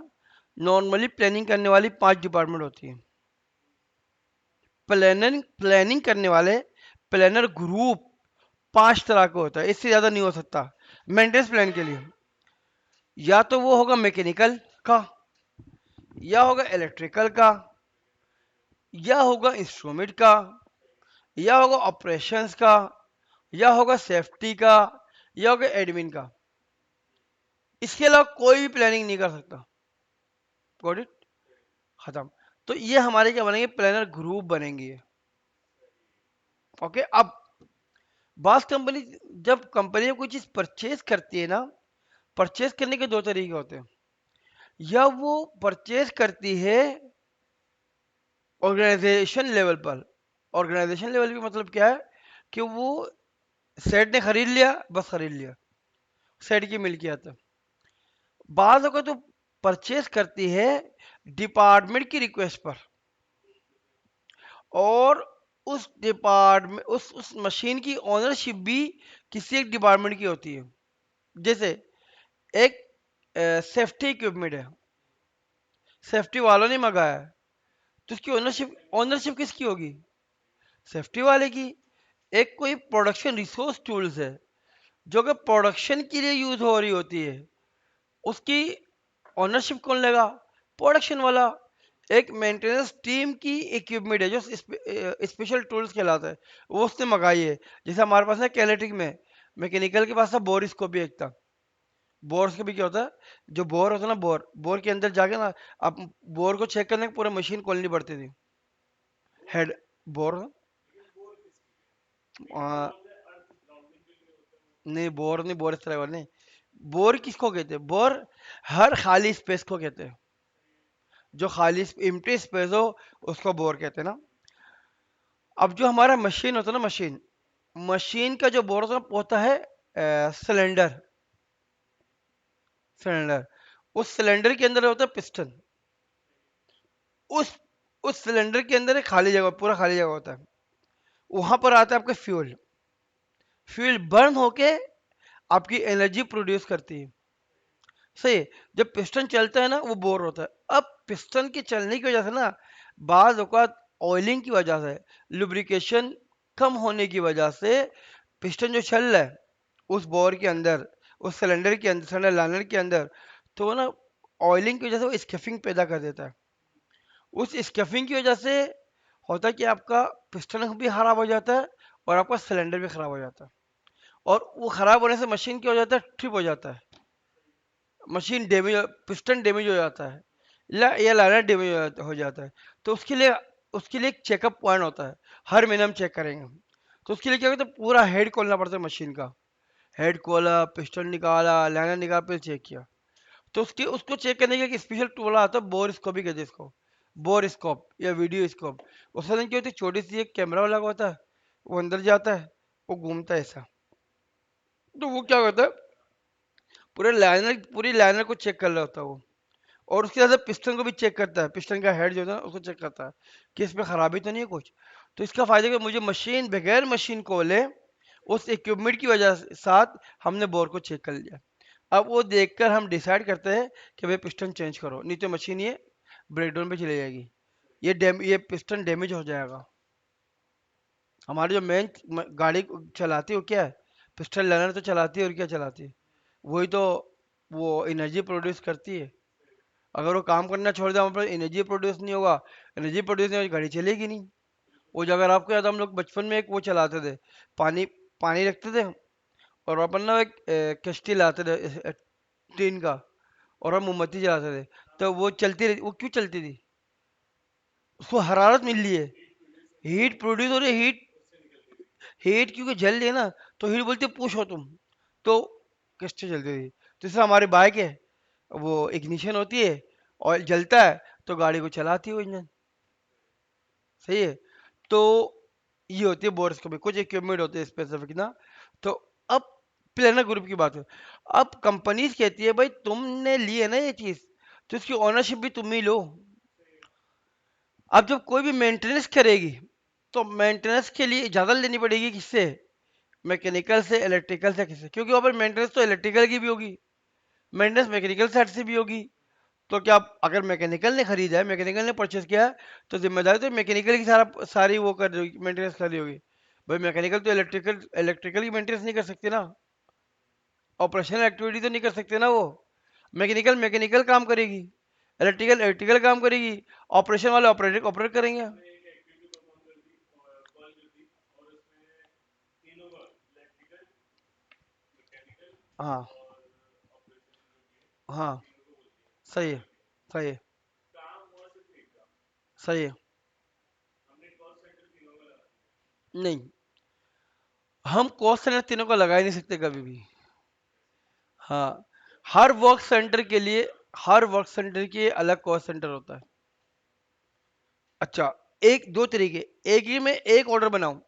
नॉर्मली प्लानिंग करने वाली 5 डिपार्टमेंट होती है। प्लानिंग प्लानिंग करने वाले प्लानर ग्रुप 5 तरह का होता है, इससे ज्यादा नहीं हो सकता मेंटेनेंस प्लान के लिए। या तो वो होगा मैकेनिकल का, या होगा इलेक्ट्रिकल का, या होगा इंस्ट्रूमेंट का, या होगा ऑपरेशंस का, या होगा सेफ्टी का, या होगा एडमिन का। इसके अलावा कोई भी प्लानिंग नहीं कर सकता। गॉट इट, खत्म। तो ये हमारे क्या बनेंगे, प्लानर ग्रुप बनेंगे। ओके। अब बास कंपनी, जब कंपनी कोई चीज परचेज करती है ना, परचेज करने के दो तरीके होते हैं। या वो परचेज करती है ऑर्गेनाइजेशन लेवल पर। ऑर्गेनाइजेशन लेवल का मतलब क्या है, कि वो सेट ने खरीद लिया, बस खरीद लिया, सेट की मिल्कियत है। बाद अगर तो परचेज करती है डिपार्टमेंट की रिक्वेस्ट पर, और उस डिपार्टमेंट उस मशीन की ओनरशिप भी किसी एक डिपार्टमेंट की होती है। जैसे एक सेफ्टी इक्विपमेंट है, सेफ्टी वालों ने मंगाया है, तो उसकी ओनरशिप ओनरशिप किसकी होगी, सेफ्टी वाले की। एक कोई प्रोडक्शन रिसोर्स टूल्स है, जो कि प्रोडक्शन के लिए यूज हो रही होती है, उसकी ओनरशिप कौन लेगा, प्रोडक्शन वाला। एक मेंटेनेंस टीम की इक्विपमेंट है जो स्पेशल टूल्स कहलाता है, वो उसने मंगाई है। जैसे हमारे पास ना कैनेटिक में मैकेनिकल के पास था बोरिस्कोप भी एक था। बोर के भी क्या होता है, जो बोर होता है ना, बोर बोर के अंदर जाके ना, आप बोर को चेक करने की पूरा मशीन खोलनी पड़ती थी। हेड बोर, आ, नहीं बोर नहीं, बोर इस तरह का नहीं। बोर किसको कहते हैं, बोर हर खाली स्पेस को कहते हैं, जो खाली एम्प्टी स्पेस हो उसको बोर कहते हैं ना। अब जो हमारा मशीन होता है ना, मशीन मशीन का जो बोर होता है सिलेंडर, सिलेंडर, उस सिलेंडर के अंदर होता है पिस्टन। उस उस सिलेंडर के अंदर एक खाली जगह, पूरा खाली जगह होता है, वहां पर आता है आपका फ्यूल। फ्यूल बर्न होके आपकी एनर्जी प्रोड्यूस करती है। सही है। जब पिस्टन चलता है ना वो बोर होता है। अब पिस्टन के चलने की वजह से ना बाज औकात ऑयलिंग की वजह से, लुब्रिकेशन कम होने की वजह से पिस्टन जो चल रहा है उस बोर के अंदर, उस सिलेंडर के अंदर, सिलेंडर लाइनर के अंदर, तो वो ना ऑयलिंग की वजह से वो स्कैफिंग पैदा कर देता है। उस स्कैफिंग की वजह से होता है कि आपका पिस्टन भी खराब हो जाता है और आपका सिलेंडर भी खराब हो जाता है। और वो खराब होने से मशीन क्या हो जाता है, ट्रिप हो जाता है, मशीन डैमेज, पिस्टन डैमेज हो जाता है या लाइनर डैमेज हो जाता है। तो उसके लिए एक चेकअप पॉइंट होता है, हर महीने हम चेक करेंगे हम। तो उसके लिए क्या होता है, पूरा हेड खोलना पड़ता है मशीन का। हेड खोला, पिस्टन निकाला, लाइनर निकाल, फिर चेक किया। तो उसको चेक करने का एक स्पेशल टूल आता है, बोर स्कोप ही कहते हैं इसको, बोर स्कोप या वीडियो स्कोप। उसमें क्या होती है, छोटी सी एक कैमरा लगा होता है, वो अंदर जाता है, वो घूमता है ऐसा। तो वो क्या करता है, पूरी लाइनर को चेक कर रहा होता है वो। और उसके साथ पिस्टन को भी चेक करता है, पिस्टन का हेड जो है ना उसको चेक करता है कि इसमें खराबी तो नहीं है कुछ। तो इसका फायदा कि मुझे मशीन बगैर मशीन खोले उस इक्विपमेंट की वजह से साथ हमने बोर को चेक कर लिया। अब वो देखकर हम डिसाइड करते हैं कि भाई पिस्टन चेंज करो, नहीं तो मशीन ये ब्रेकडाउन पे चली जाएगी, ये पिस्टन डैमेज हो जाएगा। हमारी जो मेन गाड़ी चलाती है वो क्या है, पिस्टन लाइनर तो चलाती है, और क्या चलाती है, वही तो, वो एनर्जी प्रोड्यूस करती है। अगर वो काम करना छोड़ दे, हमारे पास एनर्जी प्रोड्यूस नहीं होगा, एनर्जी प्रोड्यूस नहीं होगी, गाड़ी चलेगी नहीं। वो जो, अगर आपको याद है, हम लोग बचपन में एक वो चलाते थे, पानी पानी रखते थे और अपन ना एक कश्ती लाते थे टीन का, और हम मोमबत्ती जलाते थे। तो वो चलती रही, वो क्यों चलती थी, उसको हरारत मिल रही है, हीट प्रोड्यूस हो रही है, हीट, हीट क्योंकि जल रही है ना, तो हीट बोलती है पुश हो तुम। तो कश्ती चलती थी। तो जैसे हमारी बाइक है, वो इग्निशन होती है, ऑयल जलता है, तो गाड़ी को चलाती है वो इंजन। सही है। तो ये होती है बोर्स को भी कुछ इक्विपमेंट होते हैं स्पेसिफिक ना। तो अब प्लानर ग्रुप की बात है। अब कंपनीज कहती है भाई तुमने ली है ना ये चीज, तो इसकी ओनरशिप भी तुम ही लो। अब जब कोई भी मेंटेनेंस करेगी, तो मेंटेनेंस के लिए इजाजत लेनी पड़ेगी किससे, मैकेनिकल से, इलेक्ट्रिकल से, किससे, क्योंकि वहाँ पर मेंटेनेंस तो इलेक्ट्रिकल की भी होगी, मेंटेनेंस मैकेनिकल साइड से भी होगी। तो क्या अगर मैकेनिकल ने खरीदा है, मैकेनिकल ने परचेस किया है, तो जिम्मेदारी तो मैकेनिकल की सारी वो कर रही होगी, मेंटेनेंस कर रही होगी। भाई मैकेनिकल तो इलेक्ट्रिकल की मेंटेनेंस नहीं कर सकती ना, ऑपरेशनल एक्टिविटी तो नहीं कर सकते ना वो। मैकेनिकल मैकेनिकल काम करेगी, इलेक्ट्रिकल इलेक्ट्रिकल काम करेगी, ऑपरेशन वाले ऑपरेट ऑपरेट करेंगे। हाँ हाँ, सही है, सही है, सही है। नहीं, हम कॉस्ट सेंटर तीनों को लगा ही नहीं सकते कभी भी। हाँ, हर वर्क सेंटर के लिए, हर वर्क सेंटर के अलग कॉस्ट सेंटर होता है। अच्छा, एक दो तरीके, एक ही में एक ऑर्डर बनाऊं,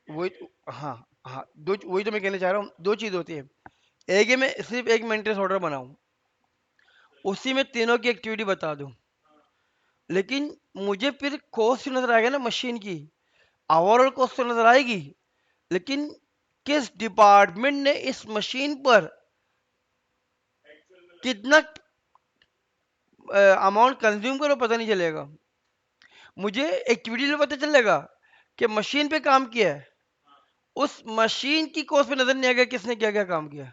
वही हाँ हाँ, दो वही तो मैं कहना चाह रहा हूँ, दो चीज होती है। एक ही में सिर्फ एक मेंटेनेंस ऑर्डर बनाऊं, उसी में तीनों की एक्टिविटी बता दूं, लेकिन मुझे फिर कॉस्ट नजर आएगा ना मशीन की, ओवरऑल कॉस्ट तो नजर आएगी, लेकिन किस डिपार्टमेंट ने इस मशीन पर कितना अमाउंट कंज्यूम करो पता नहीं चलेगा। मुझे एक्टिविटी में पता चलेगा कि मशीन पे काम किया है, उस मशीन की कॉस्ट पे नजर नहीं आएगा किसने क्या क्या काम किया।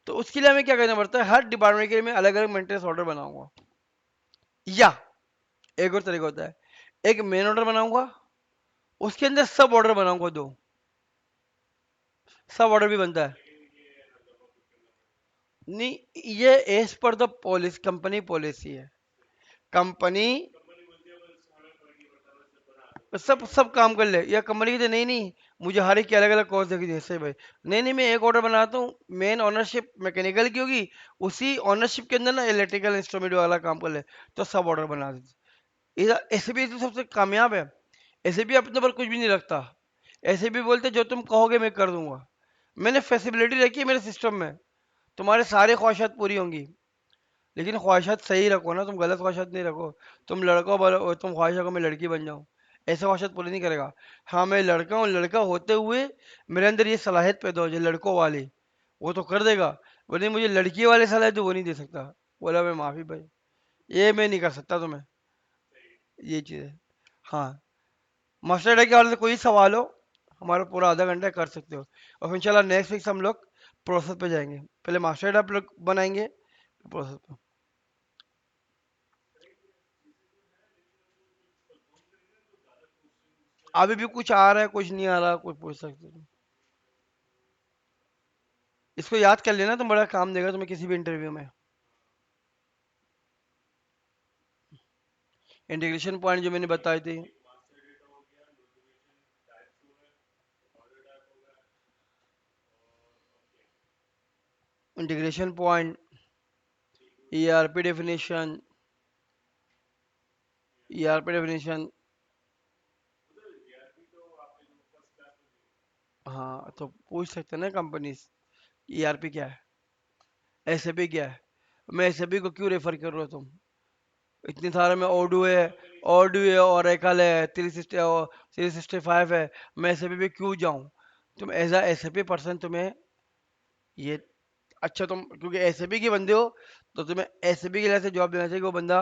तो उसके लिए हमें क्या करना पड़ता है, हर डिपार्टमेंट के लिए मैं अलग अलग मेंटेनेंस ऑर्डर बनाऊंगा। या एक और तरीका होता है, एक मेन ऑर्डर बनाऊंगा, उसके अंदर सब ऑर्डर बनाऊंगा दो, सब ऑर्डर भी बनता है। नहीं, ये as per the policy, company policy है। कंपनी सब सब काम कर ले, या कंपनी की, नहीं नहीं, मुझे हर एक की अलग अलग कॉस्ट देखी जैसे भाई, नहीं नहीं, मैं एक ऑर्डर बनाता हूँ, मेन ऑनरशिप मैकेनिकल की होगी, उसी ऑनरशिप के अंदर ना इलेक्ट्रिकल इंस्ट्रूमेंट वाला काम कर ले, तो सब ऑर्डर बना देते। ऐसे भी तो सबसे कामयाब है। ऐसे भी अपने पर कुछ भी नहीं रखता, ऐसे भी बोलते जो तुम कहोगे मैं कर दूंगा। मैंने फैसिलिटी रखी है मेरे सिस्टम में, तुम्हारे सारे ख्वाहिशात पूरी होंगी, लेकिन ख्वाहिशात सही रखो ना, तुम गलत ख्वाहिशात नहीं रखो। तुम लड़को बोलो तुम ख्वाहिश रखो मैं लड़की बन जाऊं, ऐसा ख्वाहिशात पूरी नहीं करेगा। हाँ मैं लड़का हूँ, लड़का होते हुए मेरे अंदर ये सलाहियत पैदा हो जाए लड़कों वाली, वो तो कर देगा। वो नहीं, मुझे लड़की वाले सलाहियत तो वो नहीं दे सकता। बोला मैं माफी भाई, ये मैं नहीं कर सकता तुम्हें, ये चीज़ है। हाँ, मास्टर डे के वाले से कोई सवाल हो, हमारा पूरा आधा घंटा कर सकते हो। और फिर इंशाल्लाह नेक्स्ट वीक से हम लोग प्रोसेस पे जाएंगे। पहले मास्टर डे आप लोग बनाएंगे, प्रोसेस पे। अभी भी कुछ आ रहा है, कुछ नहीं आ रहा, कुछ पूछ सकते हो। इसको याद कर लेना, तो बड़ा काम देगा तुम्हें किसी भी इंटरव्यू में। इंटीग्रेशन पॉइंट जो मैंने बताई थी। Integration point, ERP definition, ERP definition. हाँ तो पूछ सकते हैं ना कंपनी, ईआरपी क्या है, एसएपी क्या है। मैं एसएपी को क्यों रेफर कर रहा हूँ तुम, इतने सारे में ओडू है, ओडू है, ओरेकल है, 365 है, मैं एसएपी पे क्यों जाऊँ। तुम एज अ एसएपी पर्सन तुम्हें ये, अच्छा तुम क्योंकि एसएपी के बंदे हो, तो तुम्हें एसएपी के लिए से जॉब देना चाहिए कि वो बंदा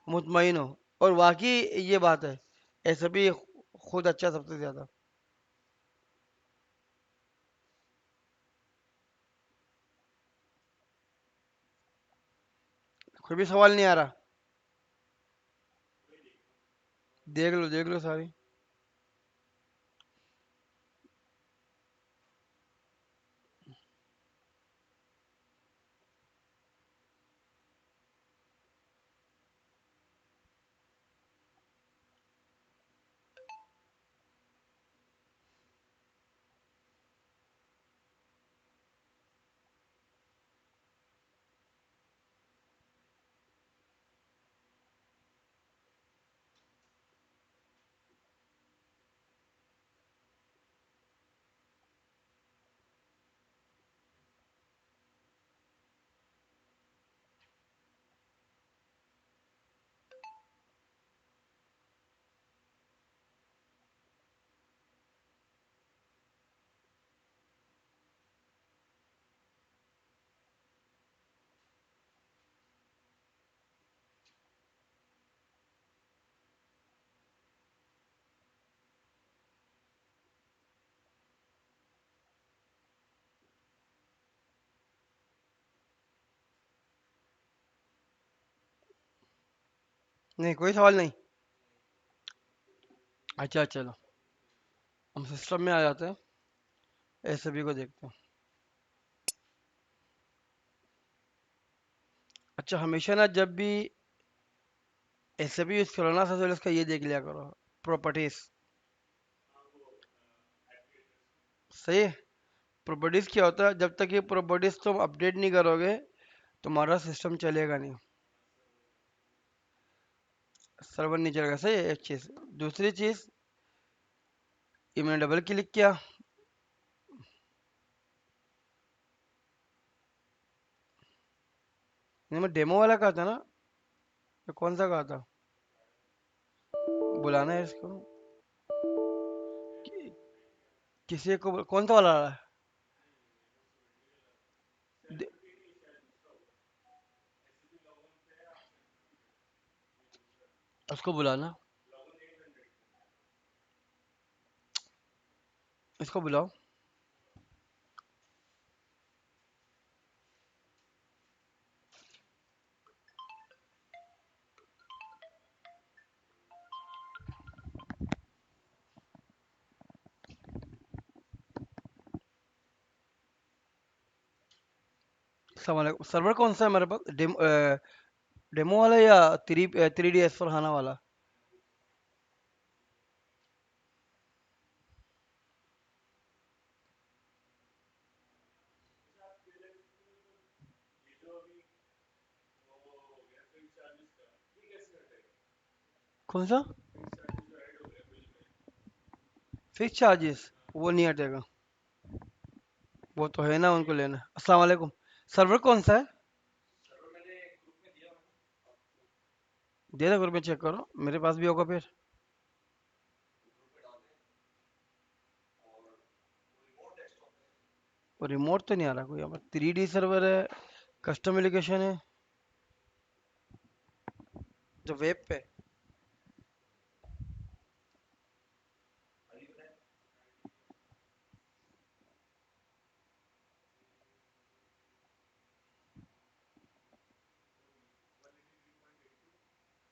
मुतमईन हो। और वाकई ये बात है, एसएपी खुद अच्छा सबसे ज्यादा। कोई भी सवाल नहीं आ रहा, देख लो सारी। नहीं कोई सवाल नहीं। अच्छा चलो, हम सिस्टम में आ जाते हैं, एसएपी को देखते हैं। अच्छा हमेशा ना जब भी एसएपी यूज करो ना, सबसे पहले उसका ये देख लिया करो, प्रॉपर्टीज। सही है। प्रॉपर्टीज क्या होता है, जब तक ये प्रॉपर्टीज तुम अपडेट नहीं करोगे तुम्हारा सिस्टम चलेगा नहीं, सर्वर नहीं चलेगा। सही है एक चीज। दूसरी चीज, ये मैंने डबल क्लिक किया, नहीं मैं डेमो वाला कहा था ना, ये कौन सा कहा था, बुलाना है इसको। कि- किसी को कौन सा वाला आ रहा है, दे- उसको बुलाना, इसको बुलाओ। सर्वर कौन सा है हमारे पास, डेमो वाला या 3D एस4 हाना वाला। कौन सा, फिक्स चार्जेस, वो नहीं हटेगा, वो तो है ना, उनको लेना। अस्सलाम वालेकुम, सर्वर कौन सा है, दे दो ग्रुप में चेक करो, मेरे पास भी होगा फिर। और रिमोट तो नहीं आ रहा कोई, यहाँ पर 3D सर्वर है, कस्टम एप्लीकेशन है जो वेब पे।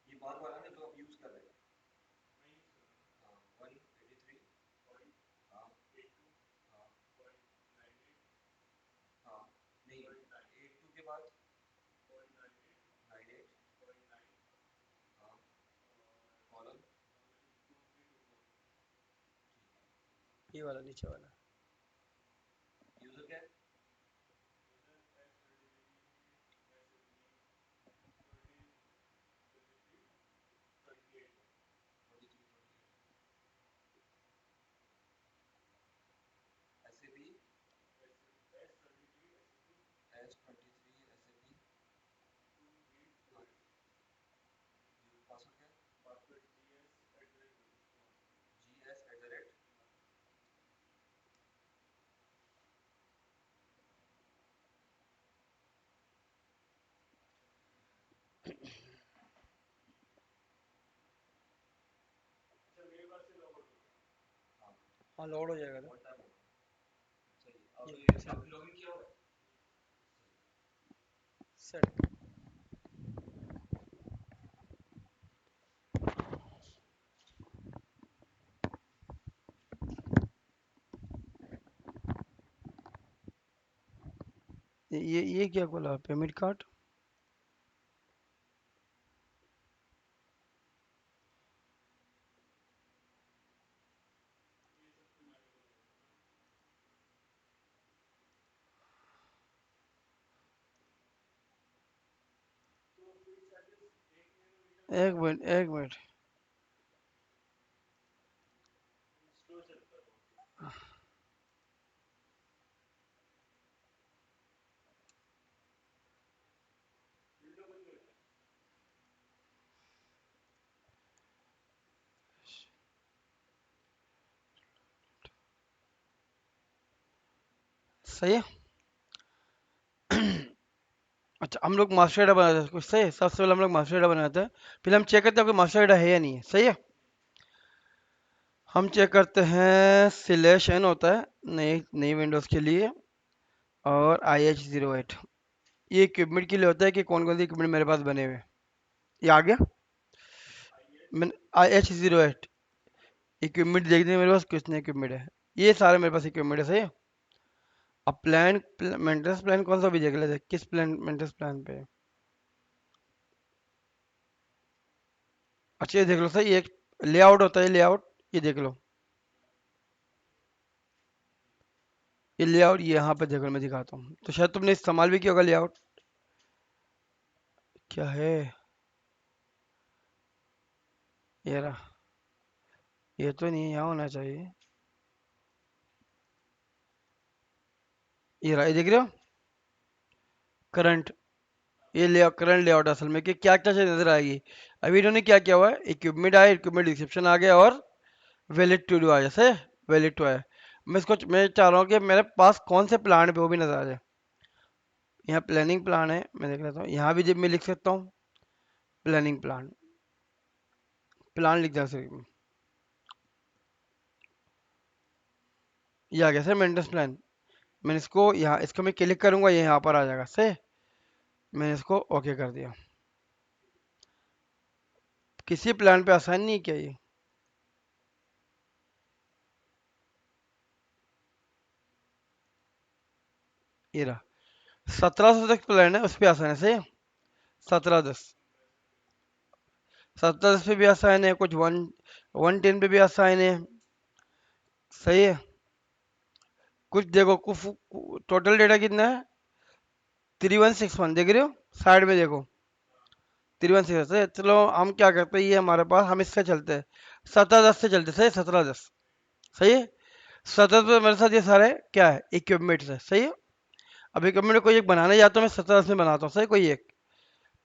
ये बार बार है ना जो आप यूज कर रहे हैं। हाँ 183। हाँ हाँ हाँ नहीं 82 के बाद 98। हाँ कॉलम ये वाला नीचे वाला यूजर क्या है। S A P S23 S A P. Password क्या है। GS@। हाँ हाँ लोड हो जाएगा बहुत टाइम होगा। सही अब ये आपने लॉगिन किया हुआ है। सेट। ये क्या बोला, पेमेंट कार्ड। एक मिनट एक मिनट। सही है। अच्छा हम लोग मास्टर डाटा बनाते हैं कुछ, सही है। सबसे पहले हम लोग मास्टर डाटा बनाते हैं, पहले हम चेक करते हैं कोई मास्टर डाटा है या नहीं है, सही है। हम चेक करते हैं /n होता है नई नई विंडोज़ के लिए, और IH08 ये इक्विपमेंट के लिए होता है कि कौन कौन से इक्विपमेंट मेरे पास बने हुए हैं। ये आ गया। मैंने IH08 इक्विपमेंट देखने में मेरे पास कितने इक्विपमेंट है, ये सारे मेरे पास इक्विपमेंट है, सही है। अब प्लान मेंटेनेंस प्लान कौन सा भी देख लेते हैं, किस प्लान मेंटेनेंस प्लान पे है। अच्छा ये देख लो सही, एक लेआउट होता है, लेआउट ये देख लो, ये लेआउट ये यहाँ पे देखो मैं दिखाता हूँ, तो शायद तुमने इस्तेमाल भी किया होगा लेआउट। क्या है ये रहा, ये तो नहीं, यहाँ होना चाहिए। ये रहा, ये देख रहे हो करंट, ये ले करंट लेआउट असल में कि क्या क्या चीज़ नजर आएगी। अभी इन्होंने क्या किया हुआ है, इक्विपमेंट आया, इक्विपमेंट डिस्क्रिप्शन आ गया, और वैलिड टू डू आया, जैसे वैलिड टू आया। मैं चाह रहा हूँ कि मेरे पास कौन से प्लान पे वो भी नजर आ जाए। यहाँ प्लानिंग प्लान है, मैं देख लेता हूँ, यहाँ भी जब मैं लिख सकता हूँ प्लानिंग प्लान, प्लान लिख जा सकता हूँ। ये आ गया सर मेंटेनेंस प्लान। मैंने इसको यहाँ, इसको मैं क्लिक करूंगा ये यहाँ पर आ जाएगा से, मैंने इसको ओके कर दिया। किसी प्लान पे आसानी नहीं किया ये रहा 1700 तक प्लान है, उस पे आसान है, सही। 1710, 1710 पे भी आसान है, कुछ 110 पे भी आसान है, सही है। कुछ देखो कुछ टोटल डेटा कितना है, 3161 देख रहे हो, साइड में देखो 3161 है। चलो हम क्या करते हैं, ये हमारे पास, हम इससे चलते हैं 1710 से चलते, सही 1710, सही है। 17 पे मेरे साथ ये सारे क्या है इक्विपमेंट्स है, सही है। अब इक्विपमेंट कोई एक बनाने जाता हूँ मैं, 1710 में बनाता हूँ, सही कोई एक।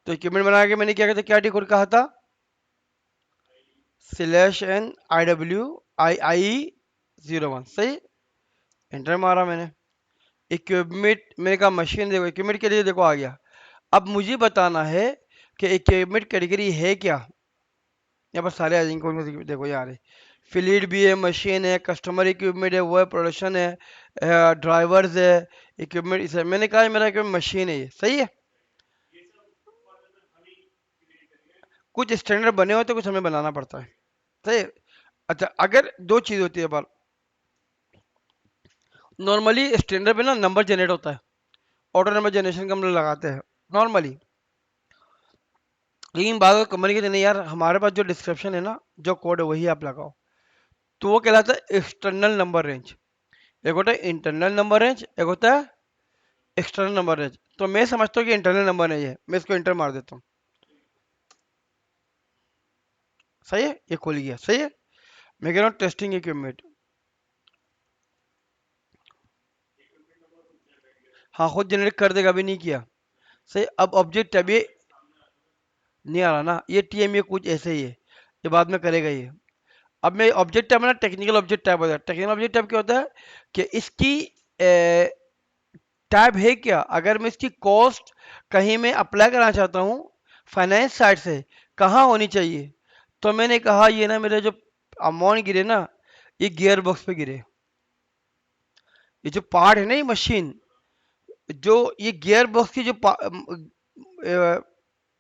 तो इक्विपमेंट बना के मैंने क्या कहते क्या टी कोड कहा था, /n IWIIE01, सही। एंटर मारा मैंने, इक्विपमेंट, मैंने कहा मशीन, देखो इक्विपमेंट के लिए देखो आ गया। अब मुझे बताना है कि इक्विपमेंट कैटेगरी है क्या। यहाँ पर सारे आ जाएंगे, कौन कौन से देखो यार, फ्लीट भी है, मशीन है, कस्टमर इक्विपमेंट है, वो है, प्रोडक्शन है, ड्राइवर्स है, इक्विपमेंट इसे मैंने कहा है, मेरा इक्विपमेंट मशीन है, ये सही है। कुछ स्टैंडर्ड बने होते हैं, कुछ हमें बनाना पड़ता है, सही है। अच्छा, अगर दो चीज होती है बार, नॉर्मली स्टैंडर्ड पे ना नंबर जनरेट होता है, ऑटो नंबर जनरेशन का हम लोग लगाते हैं नॉर्मली। लेकिन बात अगर कंपनी की नहीं यार, हमारे पास जो डिस्क्रिप्शन है ना, जो कोड है वही आप लगाओ, तो वो कहलाता है एक्सटर्नल नंबर रेंज। एक होता है इंटरनल नंबर रेंज, एक होता है एक्सटर्नल नंबर रेंज। तो मैं समझता हूँ कि इंटरनल नंबर नहीं है, मैं इसको इंटर मार देता हूँ। सही है, ये खुल गया, सही है। मैं कह रहा हूँ टेस्टिंग इक्विपमेंट, हाँ खुद जनरेट कर देगा, अभी नहीं किया। सही, अब ऑब्जेक्ट टैब ये नहीं आ रहा ना, ये टीएम ये कुछ ऐसे ही है, ये बाद में करेगा ये। अब मैं ऑब्जेक्ट टैब ना टेक्निकल ऑब्जेक्ट टैब होता है। टेक्निकल ऑब्जेक्ट टैब क्या होता है कि इसकी टैब है क्या, अगर मैं इसकी कॉस्ट कहीं मैं अप्लाई करना चाहता हूँ फाइनेंस साइड से, कहाँ होनी चाहिए। तो मैंने कहा ये ना मेरे जो अमाउंट गिरे ना, ये गियर बॉक्स पे गिरे, ये जो पार्ट है ना, ये मशीन, जो ये गियर बॉक्स की जो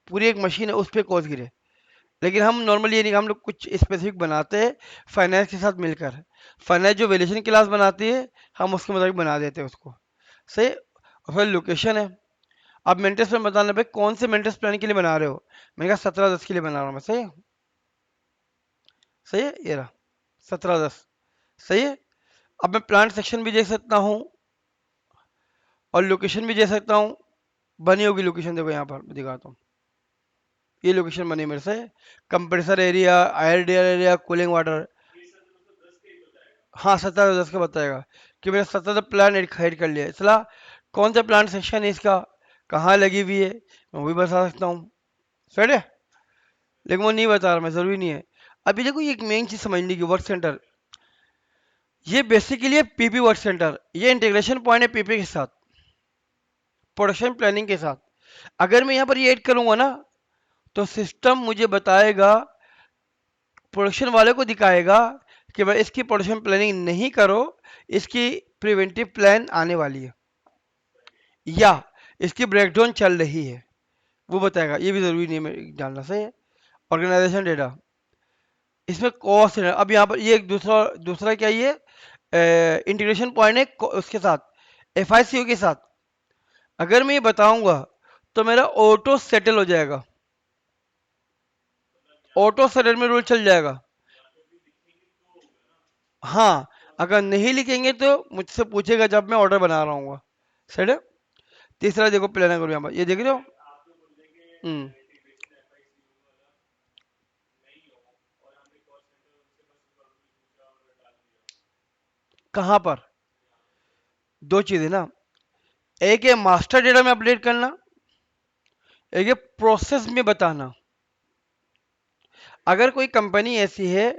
पूरी एक मशीन है, उस पे कॉस्ट गिरे। लेकिन हम नॉर्मली ये नहीं, हम लोग कुछ स्पेसिफिक बनाते हैं फाइनेंस के साथ मिलकर। फाइनेंस जो वैल्यूएशन क्लास बनाती है, हम उसके मुताबिक बना देते हैं उसको, सही। और फिर लोकेशन है। अब मेंटेस प्लान बताना भाई, कौन से मेंटेस प्लान के लिए बना रहे हो। मैंने कहा 17-10 के लिए बना रहा हूँ मैं, सही है। सही है, ये रहा 17-10, सही है। अब मैं प्लांट सेक्शन भी दे सकता हूँ और लोकेशन भी दे सकता हूँ। बनी होगी लोकेशन, देखो यहाँ पर मैं दिखाता हूँ, ये लोकेशन बनी मेरे से। Compressor area, ideal area, cooling water. हाँ 17-10 का बताएगा कि मैंने 17 प्लान ऐड कर लिया है। चला, कौन सा प्लांट सेक्शन है इसका, कहाँ लगी हुई है, मैं वो भी बता सकता हूँ, सही है। लेकिन वो नहीं बता रहा मैं, जरूरी नहीं है। अभी देखो, ये एक मेन चीज समझने की, वर्क सेंटर, ये बेसिकली है पीपी वर्क सेंटर, ये इंटीग्रेशन पॉइंट है पीपी के साथ, प्रोडक्शन प्लानिंग के साथ। अगर मैं यहाँ पर ये ऐड करूंगा ना, तो सिस्टम मुझे बताएगा, प्रोडक्शन वाले को दिखाएगा कि भाई इसकी प्रोडक्शन प्लानिंग नहीं करो, इसकी प्रिवेंटिव प्लान आने वाली है, या इसकी ब्रेकडाउन चल रही है, वो बताएगा। ये भी जरूरी नहीं है जानना, सही है। ऑर्गेनाइजेशन डेटा, इसमें कॉस्ट है। अब यहाँ पर ये एक दूसरा दूसरा क्या, ये इंटीग्रेशन पॉइंट है उसके साथ, एफ के साथ। अगर मैं ये बताऊंगा तो मेरा ऑटो सेटल हो जाएगा, ऑटो सेटल में रूल चल जाएगा। हाँ, अगर नहीं लिखेंगे तो मुझसे पूछेगा जब मैं ऑर्डर बना रहा हूँ, सेट है। तीसरा देखो प्लान करो यहाँ पर, ये देख रहे हो। हम्म। कहाँ पर, दो चीजें ना, एक है मास्टर डेटा में अपडेट करना, एक है प्रोसेस में बताना। अगर कोई कंपनी ऐसी है,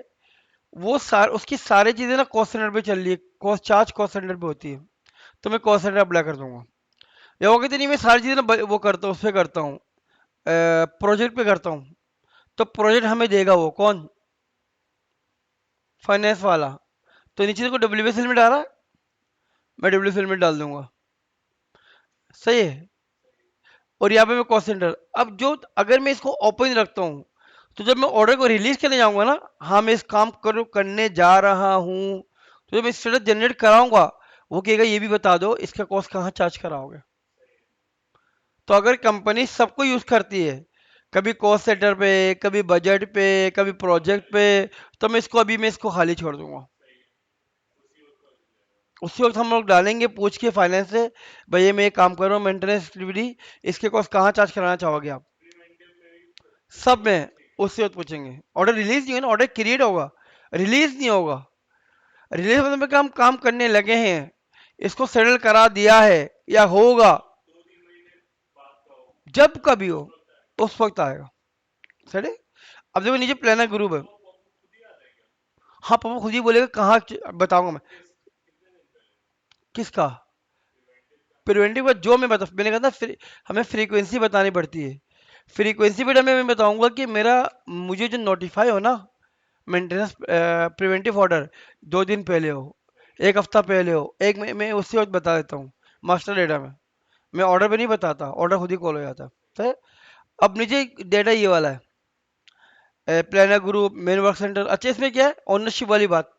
वो उसकी सारी चीजें ना कॉस्ट सेंटर पे चल रही है, कॉस्ट चार्ज कॉस्ट सेंटर पे होती है, तो मैं कॉस्ट सेंटर अप्लाई कर दूंगा। या वो कहते नहीं, मैं सारी चीजें ना वो करता हूँ, उस पर करता हूँ, प्रोजेक्ट पे करता हूँ, तो प्रोजेक्ट हमें देगा वो कौन, फाइनेंस वाला। तो नीचे को डब्ल्यू में डाला, मैं डब्ल्यू में डाल दूंगा, सही है। और यहाँ पे मैं कॉस्ट सेंटर, अब जो अगर मैं इसको ओपन रखता हूँ, तो जब मैं ऑर्डर को रिलीज करने जाऊंगा ना, हाँ मैं इस काम करने जा रहा हूँ, तो जब मैं स्टेटस जनरेट कराऊंगा, वो कहेगा ये भी बता दो इसका कॉस्ट कहाँ चार्ज कराओगे। तो अगर कंपनी सबको यूज करती है, कभी कॉस्ट सेंटर पे, कभी बजट पे, कभी प्रोजेक्ट पे, तो मैं इसको खाली छोड़ दूंगा। उसी वक्त हम लोग डालेंगे पूछ के फाइनेंस से, भैया मैं ये काम कर रहा हूँ मेंटेनेंस एक्टिविटी, इसके कॉस्ट कहाँ चार्ज कराना चाहोगे आप, सब में उससे वक्त पूछेंगे। ऑर्डर रिलीज नहीं होगा ना, ऑर्डर क्रिएट होगा, रिलीज नहीं होगा। रिलीज मतलब कि हम काम करने लगे हैं, इसको सेटल करा दिया है या होगा, जब कभी हो उस वक्त आएगा, सही है। अब देखो नीचे प्लानर ग्रुप है, हाँ पापा खुद ही बोलेगा कहाँ बताऊंगा मैं। किसका, प्रिवेंटिव का जो मैंने कहा था हमें फ्रीक्वेंसी बतानी पड़ती है। फ्रीक्वेंसी बेटा मैं बताऊंगा कि मेरा मुझे जो नोटिफाई हो ना मेंटेनेंस प्रिवेंटिव ऑर्डर 2 दिन पहले हो, 1 हफ्ता पहले हो, मैं उसी वक्त बता देता हूँ मास्टर डेटा में। मैं ऑर्डर पे नहीं बताता, ऑर्डर खुद ही कॉल हो जाता है। तो अब नीचे डेटा ये वाला है, planner group, main work center. अच्छा इसमें क्या है, ओनरशिप वाली बात।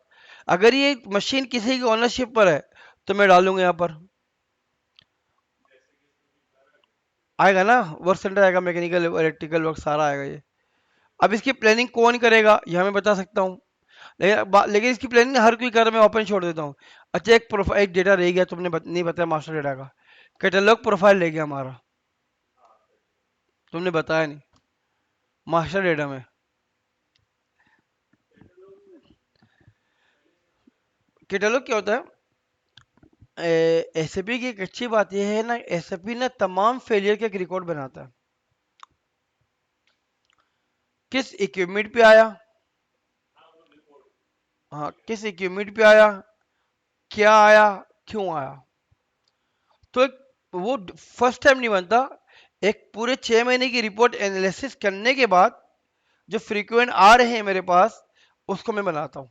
अगर ये मशीन किसी की ओनरशिप पर है तो मैं डालूंगा यहाँ पर, आएगा ना, वर्क सेंटर आएगा, मैकेनिकल इलेक्ट्रिकल वर्क सारा आएगा ये। अब इसकी प्लानिंग कौन करेगा यह मैं बता सकता हूँ, लेकिन इसकी प्लानिंग हर कोई कर, मैं ओपन छोड़ देता हूँ। अच्छा एक प्रोफाइल, एक डेटा रह गया तुमने नहीं बताया मास्टर डेटा का, कैटलॉग प्रोफाइल रह गया हमारा, तुमने बताया नहीं मास्टर डेटा में। कैटलॉग क्या होता है, एसएपी की एक अच्छी बात यह है ना, एसएपी ना तमाम फेलियर का एक रिकॉर्ड बनाता है। किस इक्विपमेंट पे आया, हाँ किस इक्विपमेंट पे आया, क्या आया, क्यों आया। तो एक वो फर्स्ट टाइम नहीं बनता, एक पूरे 6 महीने की रिपोर्ट एनालिसिस करने के बाद जो फ्रीक्वेंट आ रहे हैं मेरे पास उसको मैं बनाता हूँ।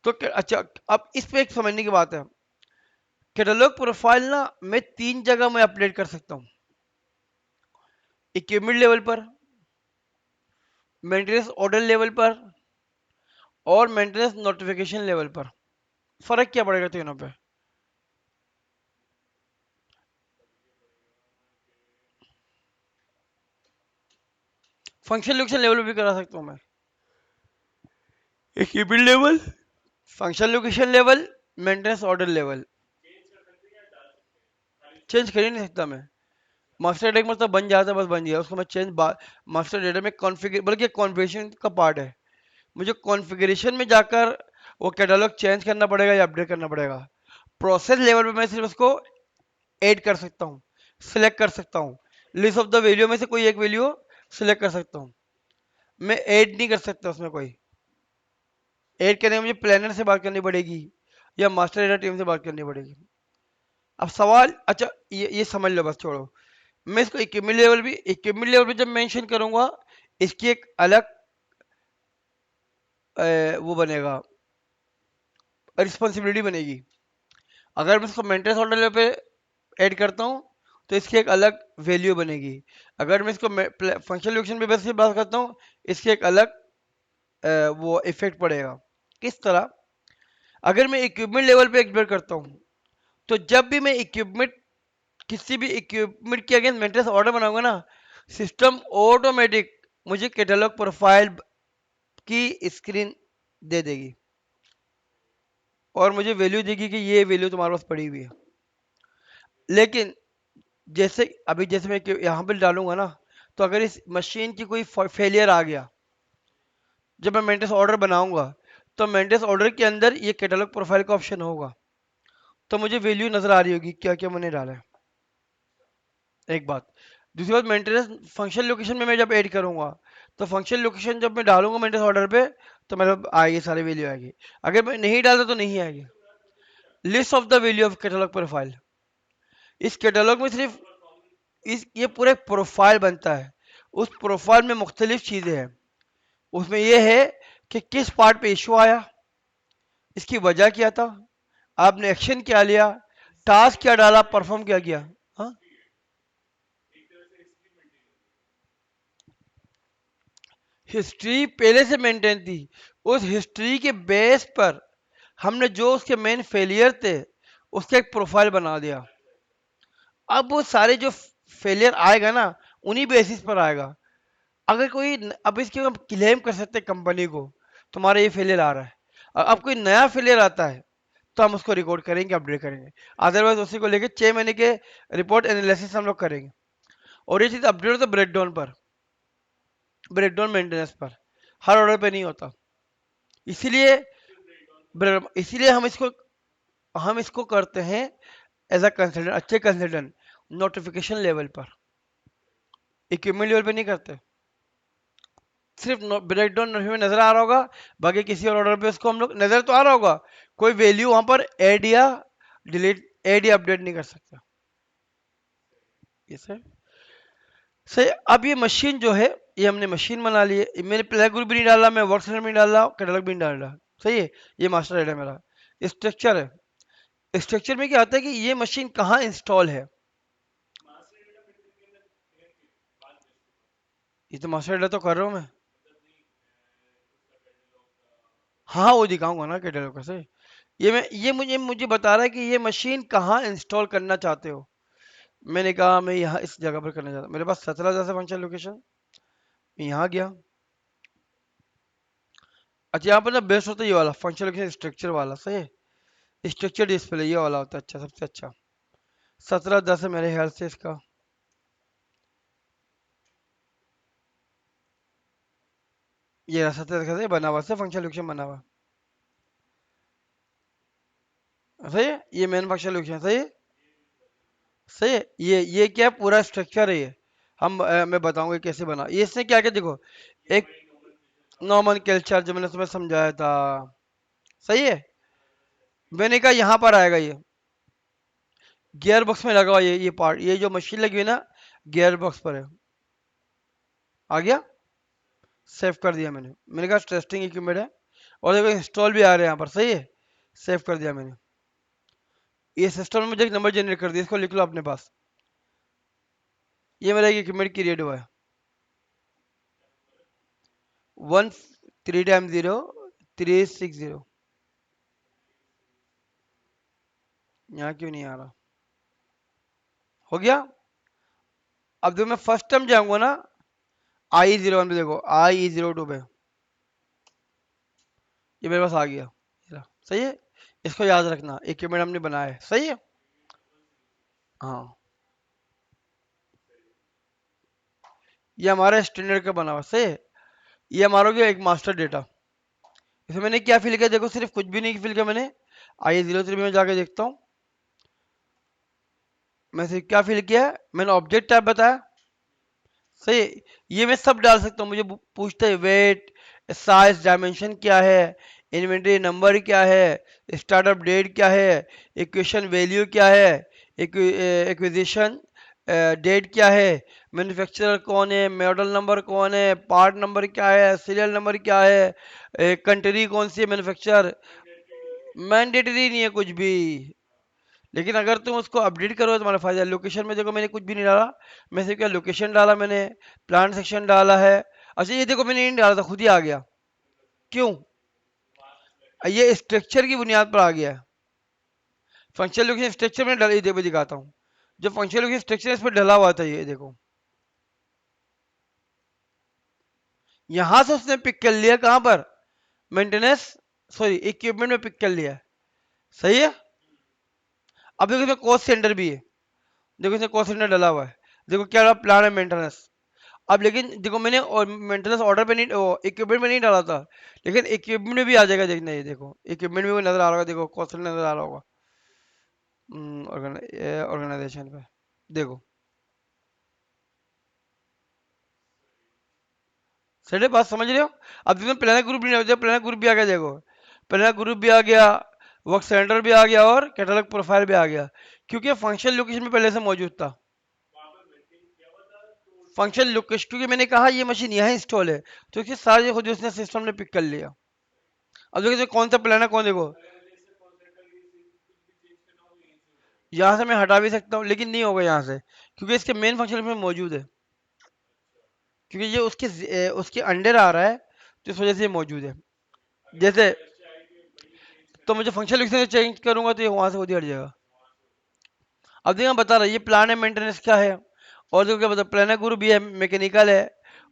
तो अच्छा अब इस पे एक समझने की बात है, कैटलॉग प्रोफाइल ना मैं 3 जगह में अपडेट कर सकता हूँ, इक्विपमेंट लेवल पर, मेंटेनेंस ऑर्डर लेवल पर, और मेंटेनेंस नोटिफिकेशन लेवल पर। फर्क क्या पड़ेगा तीनों पे, फंक्शन लोकेशन लेवल पे भी करा सकता हूँ मैं, equipment level, function location level, maintenance order level. Change कर ही नहीं सकता मैं, मास्टर डेटा मतलब बन जाता है, बस बन गया, उसको मैं मास्टर डेटा में कॉन्फ़िगर, बल्कि कॉन्फ़िगरेशन का पार्ट है, मुझे कॉन्फ़िगरेशन में जाकर वो कैटलॉग चेंज करना पड़ेगा या अपडेट करना पड़ेगा। प्रोसेस लेवल पे मैं सिर्फ उसको ऐड कर सकता हूँ, सिलेक्ट कर सकता हूँ, लिस्ट ऑफ द वैल्यू में से कोई एक वैल्यू सिलेक्ट कर सकता हूँ, मैं ऐड नहीं कर सकता उसमें कोई। ऐड करने में मुझे प्लानर से बात करनी पड़ेगी या मास्टर डेटा टीम से बात करनी पड़ेगी। अब सवाल, अच्छा ये समझ लो बस, छोड़ो। मैं इसको इक्विपमेंट लेवल भी जब मेंशन करूंगा, इसकी एक अलग वो बनेगा, रिस्पॉन्सिबिलिटी बनेगी। अगर मैं इसको मेंटेनेंस ऑर्डर लेवल पे ऐड करता हूँ तो इसकी एक अलग वैल्यू बनेगी। अगर मैं इसको फंक्शन लोकेशन पे बेस से बात करता हूँ, इसकी एक अलग वो इफेक्ट पड़ेगा। किस तरह, अगर मैं इक्विपमेंट लेवल पे एक्सपेक्ट करता हूँ तो जब भी मैं इक्विपमेंट, किसी भी इक्विपमेंट के अगेंस्ट मेंटेनेंस ऑर्डर बनाऊंगा ना, सिस्टम ऑटोमेटिक मुझे कैटलॉग प्रोफाइल की स्क्रीन दे देगी और मुझे वैल्यू देगी कि ये वैल्यू तुम्हारे पास पड़ी हुई है। लेकिन जैसे अभी जैसे मैं यहाँ पे डालूंगा ना, तो अगर इस मशीन की कोई फेलियर आ गया, जब मैं मेंटेनेंस ऑर्डर बनाऊंगा तो मेंटेनेंस ऑर्डर के अंदर ये कैटलॉग प्रोफाइल का ऑप्शन होगा, तो मुझे वैल्यू नजर आ रही होगी क्या क्या मैंने डाला है। एक बात, दूसरी बात, मेंटेनेंस फंक्शन लोकेशन में मैं जब ऐड करूंगा तो फंक्शन लोकेशन जब मैं डालूंगा मेंटेनेंस ऑर्डर पे तो मतलब आएगी, सारी वैल्यू आएगी। अगर मैं नहीं डालता तो नहीं आएगी। List of the value of catalogue profile, इस कैटलॉग में सिर्फ इस ये पूरा प्रोफाइल बनता है, उस प्रोफाइल में मुख्तलिफ चीजें हैं। उसमें यह है कि किस पार्ट पे इशू आया, इसकी वजह क्या था, आपने एक्शन क्या लिया, टास्क क्या डाला, परफॉर्म क्या किया। हाँ, हिस्ट्री पहले से मेंटेन थी, उस हिस्ट्री के बेस पर हमने जो उसके मेन फेलियर थे उसका एक प्रोफाइल बना दिया। अब वो सारे जो फेलियर आएगा ना उन्हीं बेसिस पर आएगा। अगर कोई अब इसके हम क्लेम कर सकते हैं कंपनी को तुम्हारा ये फेलियर आ रहा है, और अब कोई नया फेलियर आता है तो हम उसको रिकॉर्ड करेंगे, अपडेट करेंगे। अदरवाइज उसी को लेके 6 महीने के रिपोर्ट एनालिसिस हम लोग करेंगे। और ये चीज़ अपडेट होता है ब्रेकडाउन पर, ब्रेकडाउन मेंटेनेंस पर, हर ऑर्डर पे नहीं होता। इसीलिए इसीलिए हम इसको करते हैं एज अ कंसल्टेंट, अच्छे कंसल्टेंट, नोटिफिकेशन लेवल पर, इक्विपमेंट लेवल पे नहीं करते। सिर्फ ब्रेकडाउन में नजर आ रहा होगा, बाकी किसी और ऑर्डर पे उसको हम लोग नजर तो आ रहा होगा, कोई वैल्यू वहां पर ऐड या डिलीट, ऐड या अपडेट नहीं कर सकता। ये सही। अब ये मशीन जो है, ये हमने मशीन बना ली है, मैंने प्ले ग्रुप भी नहीं डाला, मैं वर्क सेंटर भी नहीं डाला, कैटलॉग भी नहीं डाला। सही है। ये मास्टर हेड है मेरा, स्ट्रक्चर है। स्ट्रक्चर में क्या आता है कि ये मशीन कहाँ इंस्टॉल है। ये तो मास्टर हेड तो कर रहा हूँ मैं। हाँ वो दिखाऊंगा ना कैटलॉग कैसे। ये मैं ये मुझे मुझे बता रहा है कि ये मशीन कहाँ इंस्टॉल करना चाहते हो। मैंने कहा मैं यहाँ इस जगह पर करना चाहता हूँ, मेरे पास 17 जैसे फंक्शन लोकेशन। मैं यहाँ गया। अच्छा यहाँ पर ना बेस्ट होता है ये वाला फंक्शन लोकेशन स्ट्रक्चर वाला। सही है। स्ट्रक्चर डिस्प्ले ये वाला होता है अच्छा, सबसे अच्छा। 17 10 है मेरे ख्याल से इसका। ये 17 10 बना हुआ से फंक्शन लोकेशन बना हुआ। सही है। ये मेन फंक्शन लोकेशन। सही है। सही है। ये क्या है, पूरा स्ट्रक्चर है ये। मैं बताऊंगा कैसे बना ये, इसने क्या क्या देखो। एक नॉर्मल कल्चर जो मैंने तुम्हें समझाया था। सही है। मैंने कहा यहाँ पर आएगा ये गियर बॉक्स में लगा हुआ, ये पार्ट, ये जो मशीन लगी हुई है ना, गियर बॉक्स पर है। आ गया। सेव कर दिया मैंने कहा टेस्टिंग इक्विपमेंट है। और देखो इंस्टॉल भी आ रहे हैं यहाँ पर। सही है। सेव कर दिया मैंने। ये सिस्टम में मुझे एक नंबर जनरेट कर दिया, इसको लिख लो अपने पास। ये मेरा एक इक्विपमेंट क्रिएट हुआ है। 1 3 टाइम 0 3 6 0। यहाँ क्यों नहीं आ रहा। हो गया। अब देखो मैं फर्स्ट टाइम जाऊंगा ना, I01 पे, देखो I02 पे ये मेरे पास आ गया। ये रहा। सही है। इसको याद रखना, इक्विपमेंट हमने बनाया है। सही है। हाँ ये हमारा स्टैंडर्ड का बना हुआ। सही है। ये हमारा हो गया एक मास्टर डेटा। इसमें मैंने क्या फिल किया देखो, सिर्फ कुछ भी नहीं फिल किया मैंने। I03 में जाके देखता हूँ मैं सिर्फ क्या फिल किया है। मैंने ऑब्जेक्ट टाइप बताया। सही है। ये मैं सब डाल सकता हूँ, मुझे पूछता है वेट, साइज, डायमेंशन क्या है, इन्वेंटरी नंबर क्या है, स्टार्टअप डेट क्या है, इक्वेशन वैल्यू क्या है, एक्विजिशन डेट क्या है, मैन्युफैक्चरर कौन है, मॉडल नंबर कौन है, पार्ट नंबर क्या है, सीरियल नंबर क्या है, कंट्री कौन सी है, मैन्युफैक्चर। मैंडेटरी नहीं है कुछ भी। लेकिन अगर तुम उसको अपडेट करो तो तुम्हारा फायदा है। लोकेशन में देखो मैंने कुछ भी नहीं डाला। मैं सिर्फ क्या लोकेशन डाला मैंने, प्लांट सेक्शन डाला है। अच्छा ये देखो मैंने नहीं डाला था, खुद ही आ गया। क्यों। ये स्ट्रक्चर की बुनियाद पर आ गया है। फंक्शनल लोकेशन स्ट्रक्चर में डाला, ये देखो दिखाता हूँ। जो फंक्शनल लोकेशन स्ट्रक्चर इस पर डला हुआ था, ये देखो। यहां से उसने पिक कर लिया कहां पर, मेंटेनेंस, सॉरी इक्विपमेंट में पिक कर लिया है। सही है। अब देखो इसमें कॉस्ट सेंटर भी है। देखो इसमें कॉस्ट सेंटर डला हुआ है। देखो क्या रहा, प्लान है मेंटेनेंस। अब लेकिन देखो मैंने और मेंटेनेंस ऑर्डर पे नहीं, इक्विपमेंट में नहीं डाला था। लेकिन इक्विपमेंट में भी आ जाएगा, देखना ये देखो इक्विपमेंट में भी नजर आ रहा होगा, देखो कौन सा नजर आ रहा होगा। ऑर्गेनाइजेशन पे देखो। सेट बात समझ रहे हो। अब देखो प्लानर ग्रुप भी, प्लानर ग्रुप भी आ गया देखो। प्लानर ग्रुप भी आ गया, वर्क सेंटर भी आ गया और कैटलॉग प्रोफाइल भी आ गया। क्योंकि फंक्शन लोकेशन में पहले से मौजूद था। फंक्शन लोकेशन क्योंकि मैंने कहा ये मशीन यहाँ इंस्टॉल है, तो इसके सारे खुद उसने सिस्टम ने पिक कर लिया। अब देखो कौन सा प्लान है, कौन देखो। यहाँ से मैं हटा भी सकता हूँ लेकिन नहीं होगा यहाँ से, क्योंकि इसके मेन फंक्शन में मौजूद है। क्योंकि ये उसके अंडर आ रहा है, तो इस वजह से ये मौजूद है। जैसे तो मुझे फंक्शन लिखने से चेंज करूंगा तो ये वहां से खुद ही हट जाएगा। अब देखो मैं बता रहा ये प्लान है मेंटेनेंस क्या है। और देखो क्या बता, प्लान गुरु भी है, मैकेनिकल है।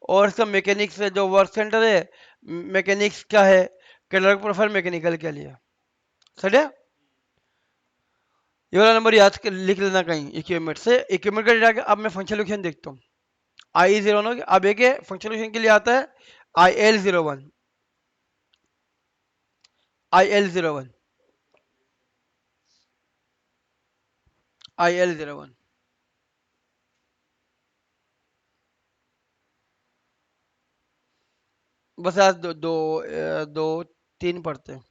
और इसका मैकेनिक्स है, जो वर्क सेंटर है मैकेनिक्स का है। कैटलॉग प्रोफाइल मैकेनिकल के लिए। सही है। ये वाला नंबर लिख लेना कहीं इक्विपमेंट से, इक्विपमेंट का डेटा। अब मैं फंक्शन लोकेशन देखता हूँ। I01 हो गया। अब एक फंक्शन लोकेशन के लिए आता है IL01। IL01। IL01। बस आज दो तीन पढ़ते हैं।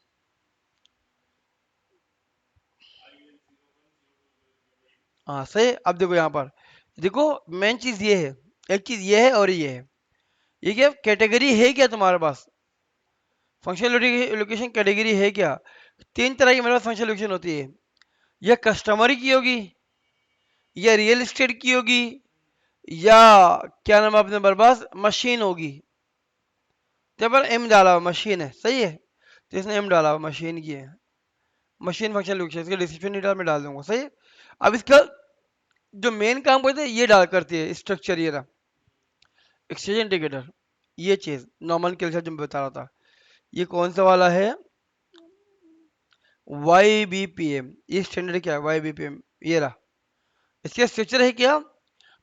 हाँ सही। अब देखो यहाँ पर देखो मेन चीज ये है, एक चीज ये है और ये है, ये क्या कैटेगरी है क्या तुम्हारे पास, फंक्शनल लोकेशन कैटेगरी है क्या। तीन तरह की मेरे पास फंक्शनल लोकेशन होती है, या कस्टमर की होगी, या रियल एस्टेट की होगी, या क्या नाम है अपने मेरे पास मशीन होगी। तो पर एम डाला हुआ मशीन है, सही है, तो इसने एम डाला हुआ मशीन की है, मशीन फंक्शन लोकेशन, इसका डिस्क्रिप्शन नहीं डाल मैं डाल दूंगा, सही है। अब इसका जो मेन काम करते हैं ये डाल करती है स्ट्रक्चर, ये रहा एक्सचेंज इंडिकेटर, ये चीज नॉर्मल कैलकुलेशन जो मैं बता रहा था, ये कौन सा वाला है, वाई बी पी एम, ये स्टैंडर्ड क्या है वाई बी पी एम, ये रहा। इसका स्ट्रक्चर है क्या,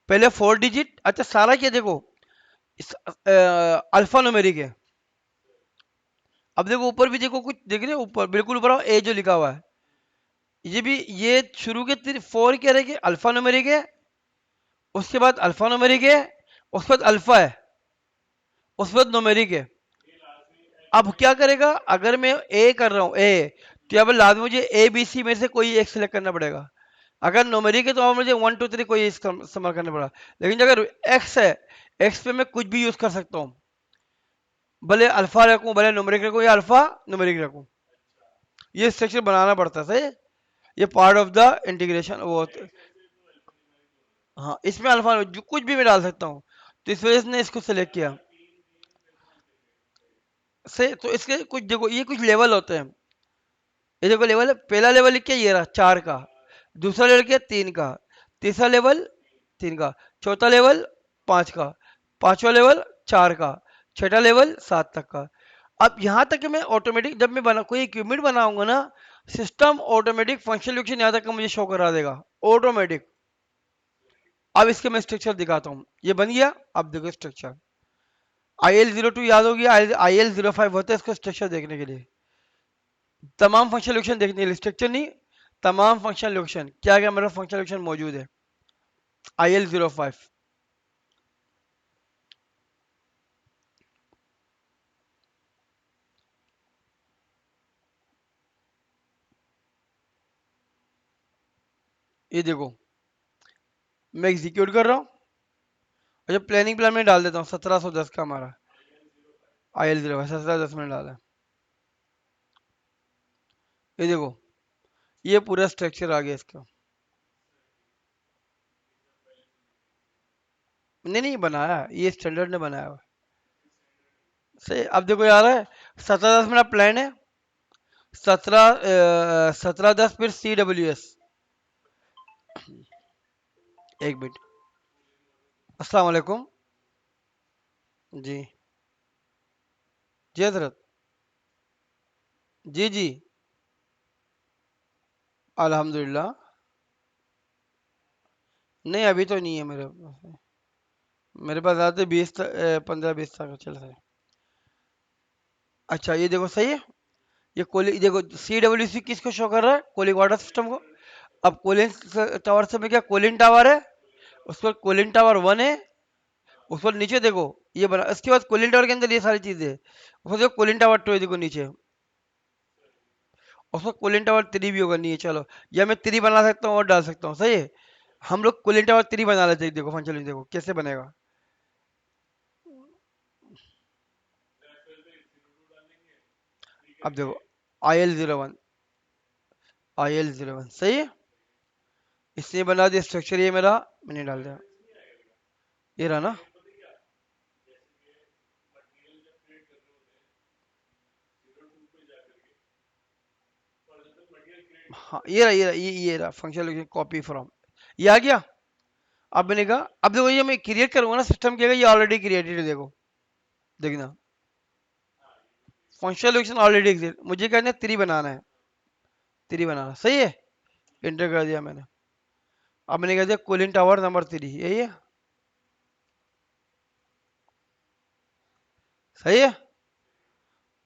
पहले 4 डिजिट, अच्छा सारा क्या देखो, इस अल्फा न्यूमेरिक है। अब देखो ऊपर भी देखो कुछ देख रहे हो, ऊपर बिल्कुल ऊपर ए जो लिखा हुआ है, ये भी ये शुरू के 4 क्या रहेंगे, अल्फा न्यूमेरिक है, उसके बाद अल्फा न्यूमेरिक है, उसके बाद अल्फा है, उसके बाद न्यूमेरिक है। अब क्या करेगा, अगर मैं ए कर रहा हूँ ए, तो यहाँ पर लाजमी मुझे ए बी सी में से कोई एक सिलेक्ट करना पड़ेगा। अगर न्यूमेरिक है तो अब मुझे 1 2 3 कोई इस्तेमाल करना पड़ा, लेकिन अगर एक्स है, एक्स पे मैं कुछ भी यूज कर सकता हूँ, भले अल्फा रखूं भले न्यूमेरिक रखूं या अल्फा न्यूमेरिक रखूं, ये स्ट्रक्चर बनाना पड़ता है, सही है? ये पार्ट ऑफ द इंटीग्रेशन वो हाँ, इसमें अल्फा जो कुछ भी मैं डाल सकता हूँ, तो इस वजह से ने इसको सेलेक्ट किया। से तो इसके कुछ देखो ये कुछ लेवल होते हैं, ये देखो लेवल है, पहला लेवल क्या ये रहा 4 का, दूसरा लेवल क्या 3 का, तीसरा लेवल 3 का, चौथा लेवल 5 का, पांचवा लेवल 4 का, छठा लेवल 7 तक का। अब यहाँ तक कि मैं ऑटोमेटिक जब मैं बना कोई इक्विपमेंट बनाऊंगा ना, सिस्टम ऑटोमेटिक फंक्शन लोकेशन यहाँ तक का मुझे शो करा देगा ऑटोमेटिक। अब इसके मैं स्ट्रक्चर दिखाता हूँ, ये बन गया, अब देखो स्ट्रक्चर, IL02 याद हो गया, IL05 होता है इसको स्ट्रक्चर देखने के लिए, तमाम फंक्शन लोकेशन देखने के लिए, स्ट्रक्चर नहीं, तमाम फंक्शन लोकेशन क्या क्या मेरा फंक्शन लोकेशन मौजूद है, IL05। ये देखो मैं एग्जीक्यूट कर रहा हूँ, और जब प्लानिंग प्लान में डाल देता हूँ 1710 का हमारा IL05 1710 में डाला है। ये देखो ये पूरा स्ट्रक्चर आ गया इसका, नहीं नहीं बनाया ये स्टैंडर्ड ने बनाया हुआ है। सही, अब देखो यार है 1710 मेरा प्लान है, 1710 फिर CWS, एक मिनट, अस्सलाम वालेकुम, जी जी हजरत, जी जी अल्हम्दुलिल्लाह, नहीं अभी तो नहीं है मेरे पास, मेरे पास आते 15 20 तक चल रहा है। अच्छा ये देखो सही है, ये कोली देखो CWC किसको शो कर रहा है, कूलिंग वाटर सिस्टम को। अब कूलिंग टावर से में क्या कूलिंग टावर है, उस पर कूलिंग टावर 1 है, उस पर नीचे देखो ये बना, इसके बाद कूलिंग टावर के अंदर ये सारी चीजें है, उसको देखो कूलिंग टावर 2 है देखो नीचे, उसको कूलिंग टावर 3 भी होगा नहीं है, चलो या मैं 3 बना सकता हूँ और डाल सकता हूँ, सही है। हम लोग कूलिंग टावर 3 बना लेते हैं, देखो फंक्शन देखो कैसे बनेगा। अब देखो IL01, IL01 सही है, इसने बना दिया स्ट्रक्चर, ये मेरा मैंने डाल दिया, ये रहा ना। हाँ ये रहा फंक्शन कॉपी फ्रॉम, ये आ गया। अब मैंने कहा अब देखो ये मैं क्रिएट करूंगा ना सिस्टम के, ये ऑलरेडी क्रिएटेड है देखो, देखना फंक्शन लोकेशन ऑलरेडी एग्जिस्ट, मुझे कहना है 3 बनाना है, 3 बनाना सही है, एंटर कर दिया मैंने। अब मैंने कह दिया कूलिंग टावर नंबर 3, यही है, सही है।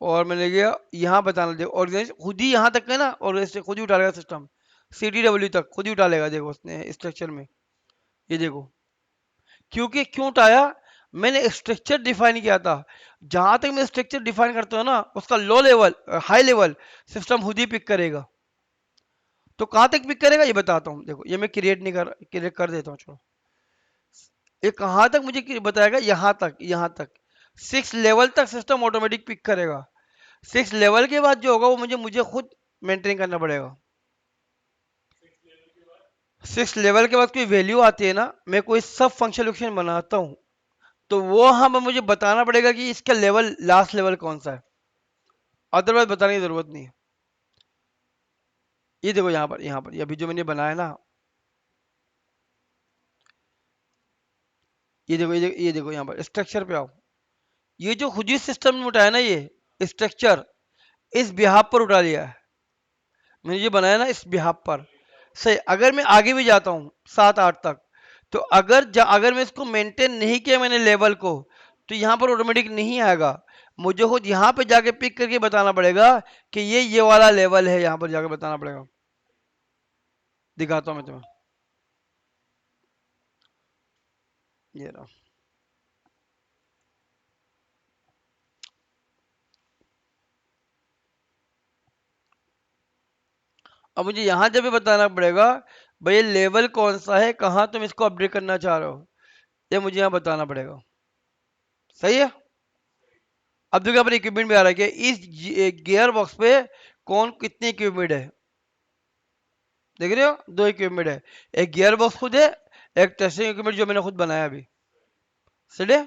और मैंने गया यहाँ बताना, देखो ऑर्गेनाइज खुद ही यहाँ तक है ना, और खुद ही उठा लेगा सिस्टम, CDW तक खुद ही उठा लेगा, देखो उसने स्ट्रक्चर में, ये देखो क्योंकि क्यों उठाया, मैंने स्ट्रक्चर डिफाइन किया था, जहां तक मैं स्ट्रक्चर डिफाइन करता हूँ ना उसका low level high level system खुद ही पिक करेगा। तो कहां तक पिक करेगा ये बताता हूँ, देखो ये मैं क्रिएट नहीं कर क्रिएट कर देता हूँ, चलो ये कहाँ तक मुझे बताएगा, यहाँ तक, यहाँ तक 6 लेवल तक सिस्टम ऑटोमेटिक पिक करेगा। 6 लेवल के बाद जो होगा वो मुझे मुझे खुद मेंटेन करना पड़ेगा। 6 लेवल के बाद कोई वैल्यू आती है ना, मैं कोई सब फंक्शन बनाता हूँ, तो वो हमें मुझे बताना पड़ेगा कि इसका लेवल लास्ट लेवल कौन सा है, अदरवाइज बताने की जरूरत नहीं है। ये देखो यहाँ पर ये अभी जो मैंने बनाया ना, ये देखो यहाँ पर स्ट्रक्चर पे आओ। ये जो खुद ही सिस्टम में उठाया ना, ये स्ट्रक्चर इस बिहाफ पर उठा लिया है मैंने, ये बनाया ना इस बिहाफ पर। सही, अगर मैं आगे भी जाता हूँ 7 8 तक, तो अगर मैं इसको मेंटेन नहीं किया मैंने लेवल को, तो यहाँ पर ऑटोमेटिक नहीं आएगा। मुझे खुद यहाँ पे जाके पिक करके बताना पड़ेगा कि ये वाला लेवल है, यहाँ पर जाके बताना पड़ेगा। दिखाता हूँ मैं तुम्हें, ये रहा। अब मुझे यहाँ जब भी बताना पड़ेगा भाई ये लेवल कौन सा है, कहाँ तुम इसको अपडेट करना चाह रहे हो, ये मुझे यहाँ बताना पड़ेगा। सही है। अब देखो अपने इक्विपमेंट में आ रहा है कि इस गियर बॉक्स पे कौन कितनी इक्विपमेंट है। देख रहे हो, 2 इक्विपमेंट है, एक गियर बॉक्स खुद है, एक टेस्टिंग इक्विपमेंट जो मैंने खुद बनाया अभी। सही है।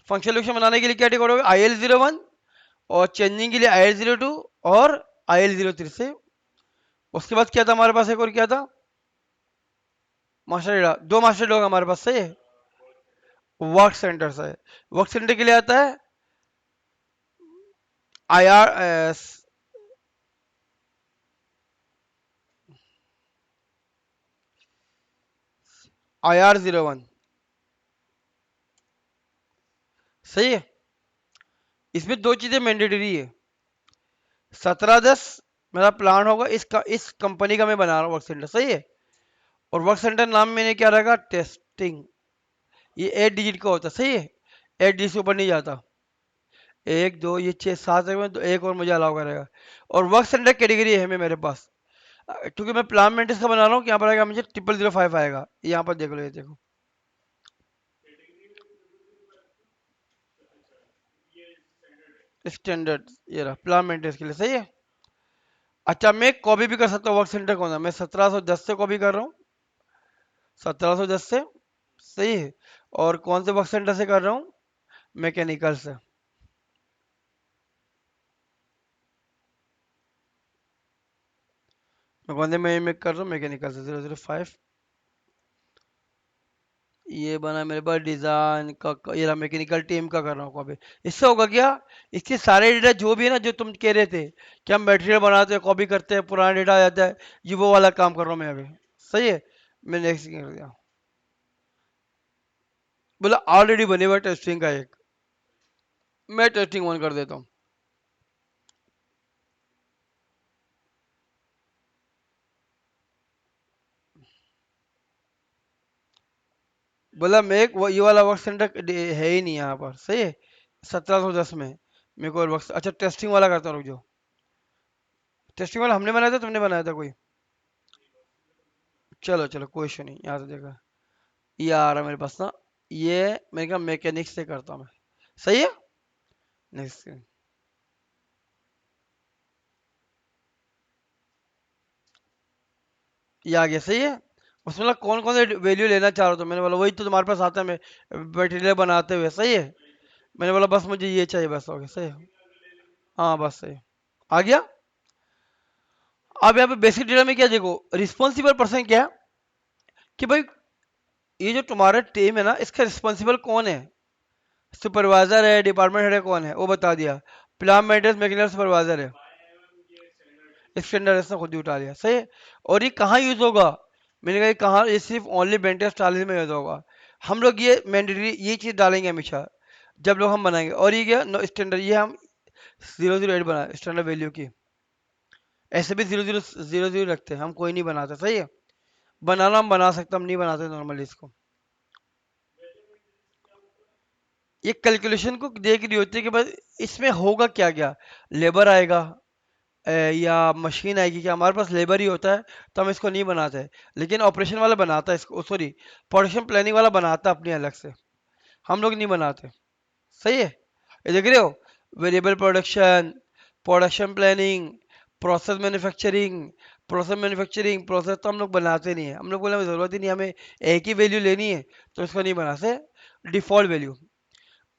फंक्शन लोकेशन बनाने के लिए क्या टिक होगा, IL01, और चेंजिंग के लिए IL02 और IL03 से। उसके बाद क्या था हमारे पास, एक और क्या था, मास्टर डेटा, 2 मास्टर डेटा हमारे पास से। वर्क सेंटर से, वर्क सेंटर के लिए आता है IR IR01। सही है। इसमें 2 चीजें मैंडेटरी है। 1710 मेरा प्लान होगा, इस कंपनी का मैं बना रहा हूँ वर्क सेंटर। सही है। और वर्क सेंटर नाम मैंने क्या रखा, टेस्टिंग। ये 8 डिजिट का होता है। सही है। 8 डिजिट से ऊपर नहीं जाता। 1 2 ये 6 7 है, तो एक और मुझे अलाउ करेगा। और वर्क सेंटर कैटेगरी है मेरे पास, क्योंकि मैं प्लान मेंटेस का बना रहा हूँ, यहाँ पर आएगा मुझे 0005 आएगा। यहाँ पर देख लो, ये देखो स्टैंडर्ड, ये रहा प्लान मेंटेस के लिए। सही है। अच्छा, मैं कॉपी भी कर सकता हूँ वर्क सेंटर कौन सा, मैं 1710 से कॉपी कर रहा हूँ, 1710 से। सही है। और कौन से वर्क सेंटर से कर रहा हूँ, मैकेनिकल से। मैं कौन से में कर रहा हूँ, मैकेनिकल से 005। ये बना मेरे पास डिजाइन का, ये मैकेनिकल टीम का कर रहा हूँ कॉपी। इससे होगा क्या, इसके सारे डेटा जो भी है ना, जो तुम कह रहे थे कि हम मटेरियल बनाते हैं कॉपी करते हैं पुराना डेटा आ जाता है, ये वो वाला काम कर रहा हूँ मैं अभी। सही है। मैंने नेक्स्ट कर दिया, बोला ऑलरेडी बने हुआ टेस्टिंग का एक, मैं टेस्टिंग ऑन कर देता हूँ। बोला मैं ये वाला वर्क सेंटर है ही नहीं यहाँ पर। सही है। 1710 में मेरे को वर्क, अच्छा टेस्टिंग वाला करता हूँ, रुक जाओ। टेस्टिंग वाला हमने बनाया था, तुमने बनाया था कोई। चलो चलो कोई इशू नहीं, यहाँ से देखा, ये आ रहा है मेरे पास ना। ये मैंने कहा मैकेनिक्स से करता हूँ मैं। सही है। नेक्स्ट, ये आ गया। सही है। उसमें बोला कौन कौन से वैल्यू लेना चाह रहा, तो मैंने बोला वही तो तुम्हारे पास आता है, मैं मटेरियल बनाते हुए। सही है। मैंने बोला बस मुझे ये चाहिए, बस हो गया। सही है। हाँ बस सही, आ गया। अब यहाँ पे बेसिक डेटा में क्या देखो, रिस्पॉन्सिबल पर्सन क्या है, कि भाई ये जो तुम्हारा टीम है ना, इसका रिस्पॉन्सिबल कौन है, सुपरवाइजर है, डिपार्टमेंट हेड है, कौन है, वो बता दिया। प्लान मेंटेनेंस मैकेनिकल सुपरवाइजर है, एक्सटेंडर इसने खुद ही उठा लिया। सही है। और ये कहाँ यूज होगा, मैंने कहा ये कहाँ, ये सिर्फ ओनली बेंटेस टाली में यूज होगा। हम लोग ये मैंडेटरी ये चीज डालेंगे हमेशा जब लोग हम बनाएंगे। और ये क्या, स्टैंडर्ड, ये हम 008 बना स्टैंडर्ड वैल्यू की। ऐसे भी 0000 रखते हैं हम, कोई नहीं बनाता। सही है। बनाना हम बना सकते, हम नहीं बनाते नॉर्मली इसको। ये कैलकुलेशन को देख रही होती है कि बस इसमें होगा क्या क्या, लेबर आएगा, या मशीन आएगी कि हमारे पास लेबर ही होता है तो हम इसको नहीं बनाते, लेकिन ऑपरेशन वाला बनाता है इसको, सॉरी, प्रोडक्शन प्लानिंग वाला बनाता है अपनी अलग से, हम लोग नहीं बनाते। सही है, ये देख रहे हो, variable production, production planning, process manufacturing, process तो हम लोग बनाते नहीं है, हम लोग बोले हमें जरूरत ही नहीं, हमें एक ही वैल्यू लेनी है तो इसको नहीं बनाते, डिफॉल्ट वैल्यू।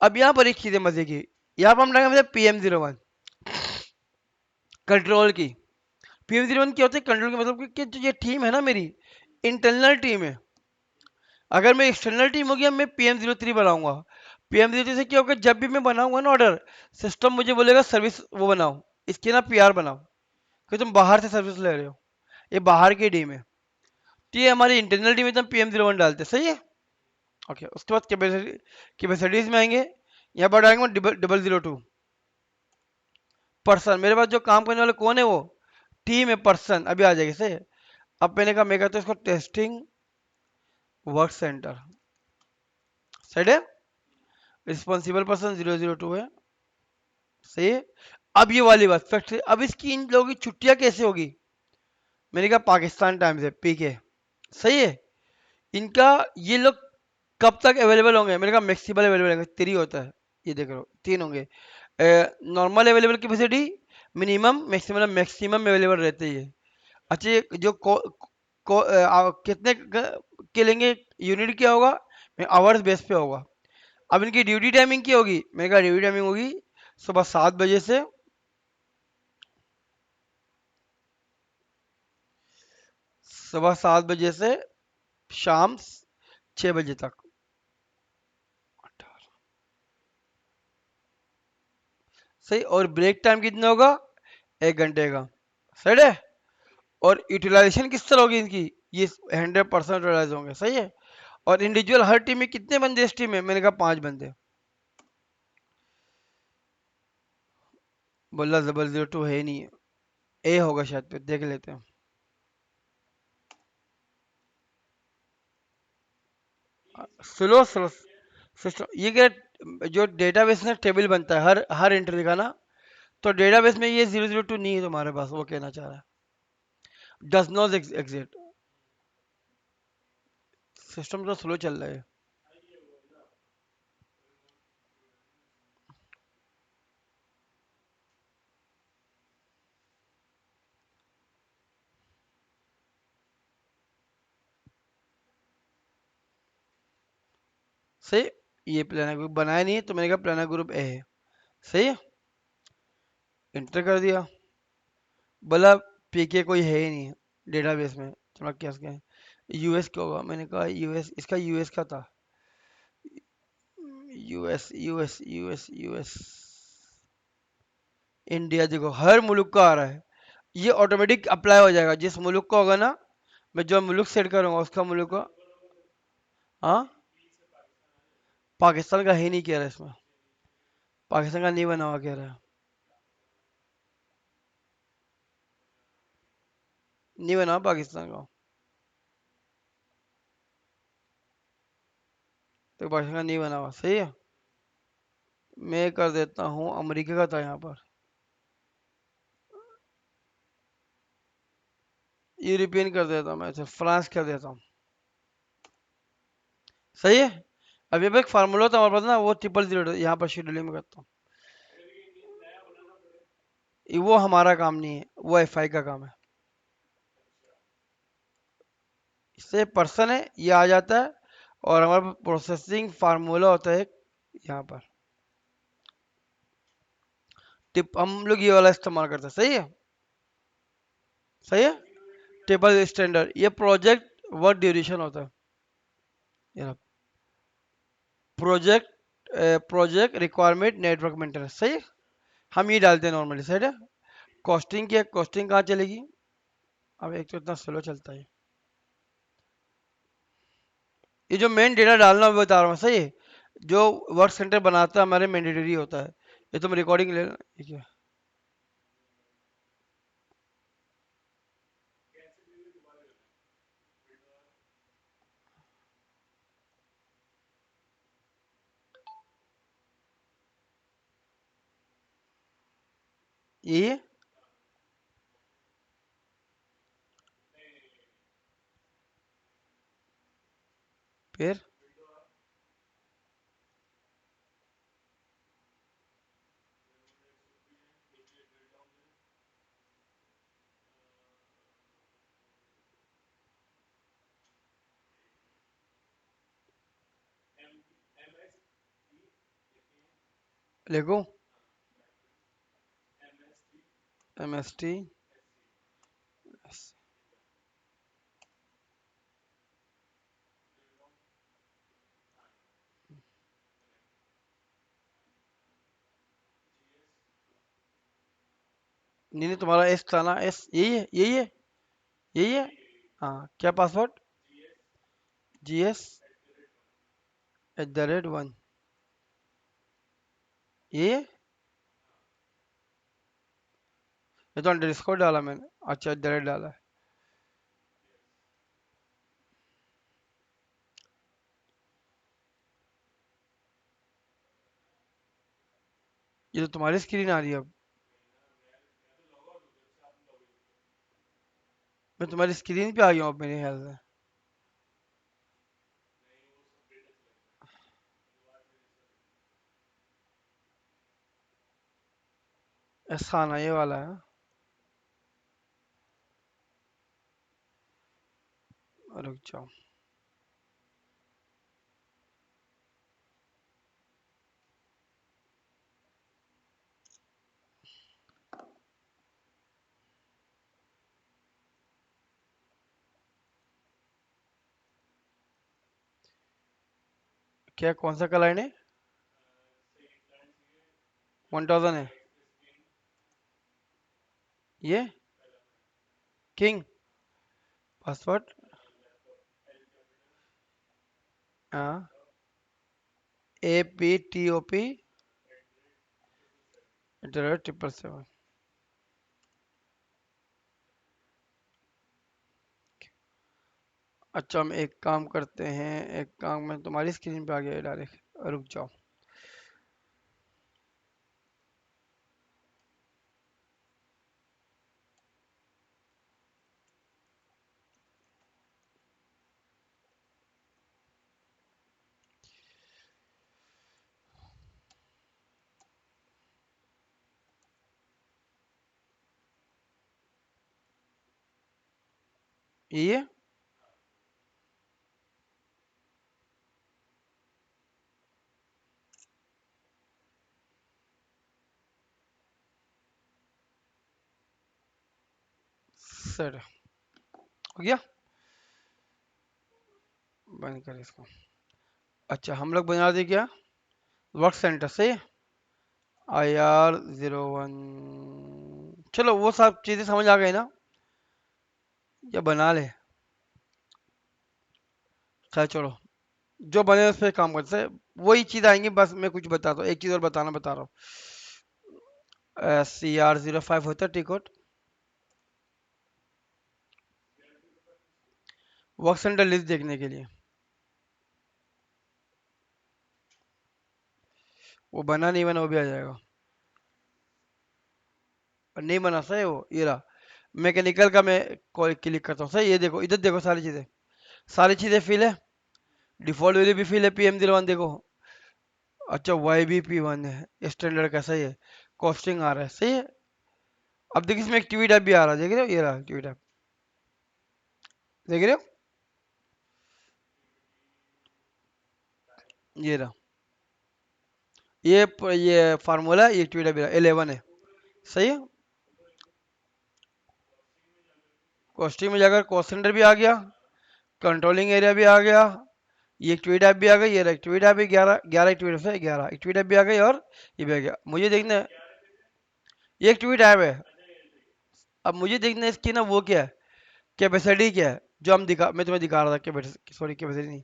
अब यहाँ पर एक चीज है मजे की, यहाँ पर हम डालेंगे PM01 कंट्रोल की। PM01 क्या होता है कंट्रोल की, मतलब कि जो ये टीम है ना मेरी, इंटरनल टीम है। अगर मैं एक्सटर्नल टीम हो गया मैं PM03 बनाऊंगा। PM03 से क्या होगा, जब भी मैं बनाऊंगा ना ऑर्डर, सिस्टम मुझे बोलेगा सर्विस वो बनाओ, इसकी ना PR बनाओ, कि तुम बाहर से सर्विस ले रहे हो, ये बाहर की टीम है। तो ये हमारी इंटरनल टीम है तो हम PM01 डालते हैं, सही है। ओके, उसके बाद कैपेसिटीज में आएंगे, यहाँ पर डालेंगे 002 पर्सन। मेरे पास जो काम करने वाले कौन है, वो टीम है, पर्सन अभी आ जाएगी, सही है। अब मैंने कहा मैं कहता हूँ इसको टेस्टिंग वर्क सेंटर, सही है। रिस्पॉन्सिबल पर्सन 002 है, सही है। अब ये वाली बात फैक्ट्री, अब इसकी इन लोगों की छुट्टियां कैसे होगी, मैंने कहा पाकिस्तान टाइम से PK, सही है। इनका ये लोग कब तक अवेलेबल होंगे, मैंने कहा मैक्सिमल अवेलेबल होंगे, 3 होता है, ये देख लो 3 होंगे। Normal available capacity, minimum, maximum, maximum available रहते ही है। अच्छा ये जो कितने के लेंगे, यूनिट क्या होगा, आवर्स बेस पे होगा। अब इनकी ड्यूटी टाइमिंग क्या होगी, मैंने कहा ड्यूटी टाइमिंग होगी सुबह 7 बजे से, शाम 6 बजे तक। सही, और ब्रेक टाइम कितना होगा, 1 घंटे का, सही है। और यूटिलाइजेशन किस तरह होगी इनकी, ये 100% यूटिलाइज होंगे, सही है। और इंडिविजुअल हर टीम में कितने बंदे, इस टीम में मैंने कहा 5 बंदे। बोला 002 है ही नहीं है, ए होगा शायद, पे देख लेते हैं। स्लो स्लो सिस्टम, ये क्या, जो डेटाबेस में टेबल बनता है हर हर एंट्री का ना, तो डेटाबेस में ये 002 नहीं है तुम्हारे पास, वो कहना चाह रहा है, डज नॉट एग्जिस्ट। सिस्टम तो स्लो चल रहा है। सही, ये प्लानर ग्रुप बनाया नहीं है तो मैंने कहा प्लानर ग्रुप ए है, सही है। इंटर कर दिया, बोला PK कोई है ही नहीं डेटाबेस में, थोड़ा क्या US क्या होगा, मैंने कहा US, इसका US का था, US इंडिया, देखो हर मुल्क का आ रहा है, ये ऑटोमेटिक अप्लाई हो जाएगा जिस मुल्क का होगा ना, मैं जो मुल्क सेट करूंगा उसका मुल्क का। हाँ, पाकिस्तान का ही नहीं कह रहा इसमें, पाकिस्तान का नहीं बना हुआ कह रहा है, नहीं बना हुआ पाकिस्तान का, तो पाकिस्तान का नहीं बना हुआ, सही है। मैं कर देता हूँ, अमेरिका का था यहाँ पर, यूरोपियन कर देता हूँ, मैं इसे फ्रांस कर देता हूँ, सही है। अभी अब एक फार्मूला था हमारे पास ना, वो 000, यहाँ पर शेड्यूलिंग में करता हूँ, वो हमारा काम नहीं है, वो FI का काम है। इससे पर्सन है, ये आ जाता है, और हमारा प्रोसेसिंग फार्मूला होता है यहाँ पर, टिप हम लोग ये वाला इस्तेमाल करते हैं, सही है, सही है। टेबल स्टैंडर्ड, ये प्रोजेक्ट वर्क ड्यूरेशन होता है, ये project project requirement network maintenance, सही है। हम ये डालते हैं नॉर्मली, सही है। कॉस्टिंग क्या, कॉस्टिंग कहाँ चलेगी, अब एक तो इतना स्लो चलता है, ये जो मेन डेटा डालना मैं बता रहा हूँ, सही है। जो वर्क सेंटर बनाता है हमारे मैंडेटरी होता है, ये तुम रिकॉर्डिंग ले लेना, ये क्या, ये फिर लिखो MST। नहीं नहीं, तुम्हारा एस था ना, एस यही है, यही है, यही है। हाँ, क्या पासवर्ड? GS@1। ये ये तो अंडरस्कोर डाला मैंने। अच्छा, @ डाला है। ये तो तुम्हारी स्क्रीन आ रही है अब। मैं तुम्हारी स्क्रीन पे आ गया हूँ अब मेरे ख्याल से। एस खाना ये वाला है। रुक जाओ। क्या कौन सा क्लाइंट है? 1000 है ये। किंग। पासवर्ड। हाँ। APTOP @777। अच्छा, हम एक काम करते हैं, एक काम मैं तुम्हारी स्क्रीन पे आ गया डायरेक्ट। रुक जाओ। ये सर हो गया। बंद कर इसको। अच्छा, हम लोग बना दे क्या? वर्क सेंटर से IR01। चलो वो सब चीजें समझ आ गई ना? या बना ले। खैर छोड़ो, जो बने उस पर काम करते हैं। वही चीज आएंगी, बस मैं कुछ बताता हूँ, एक चीज और बताना बता रहा हूँ। CR05 होता है टिकट। वर्क सेंटर लिस्ट देखने के लिए। वो बना नहीं बना वो भी आ जाएगा। और नहीं बना सही वो, ये रहा। मैकेनिकल का मैं क्लिक करता हूँ सही, ये देखो, इधर देखो, सारी चीजें फिल है। डिफॉल्ट वैल्यू भी फिल है, PM01 देखो। अच्छा, YBP1 है स्टैंडर्ड का, सही है। कॉस्टिंग आ रहा है, सही है। अब देखिए इसमें एक्टिविटी भी आ रहा है, देख रहे हो, ये रहा एक्टिविटी। देख रहे हो, ये रहा। ये फार्मूला, ये एक्टिविटी भी 11 है, सही है। कॉस्टिंग में जाकर कॉस्ट सेंटर भी आ गया, कंट्रोलिंग एरिया भी आ गया, ये एक्टिविटी भी आ गई, ये एक्टिविटी भी 11 11 एक्टिविटी से 11 एक्टिविटी भी आ गई, और ये भी आ गया। मुझे देखना है, ये एक्टिविटी है। अब मुझे देखना है इसकी ना, वो क्या है, कैपेसिटी क्या है, जो हम दिखा मैं तुम्हें दिखा रहा था, कैपेसिटी, सॉरी कैपेसिटी नहीं,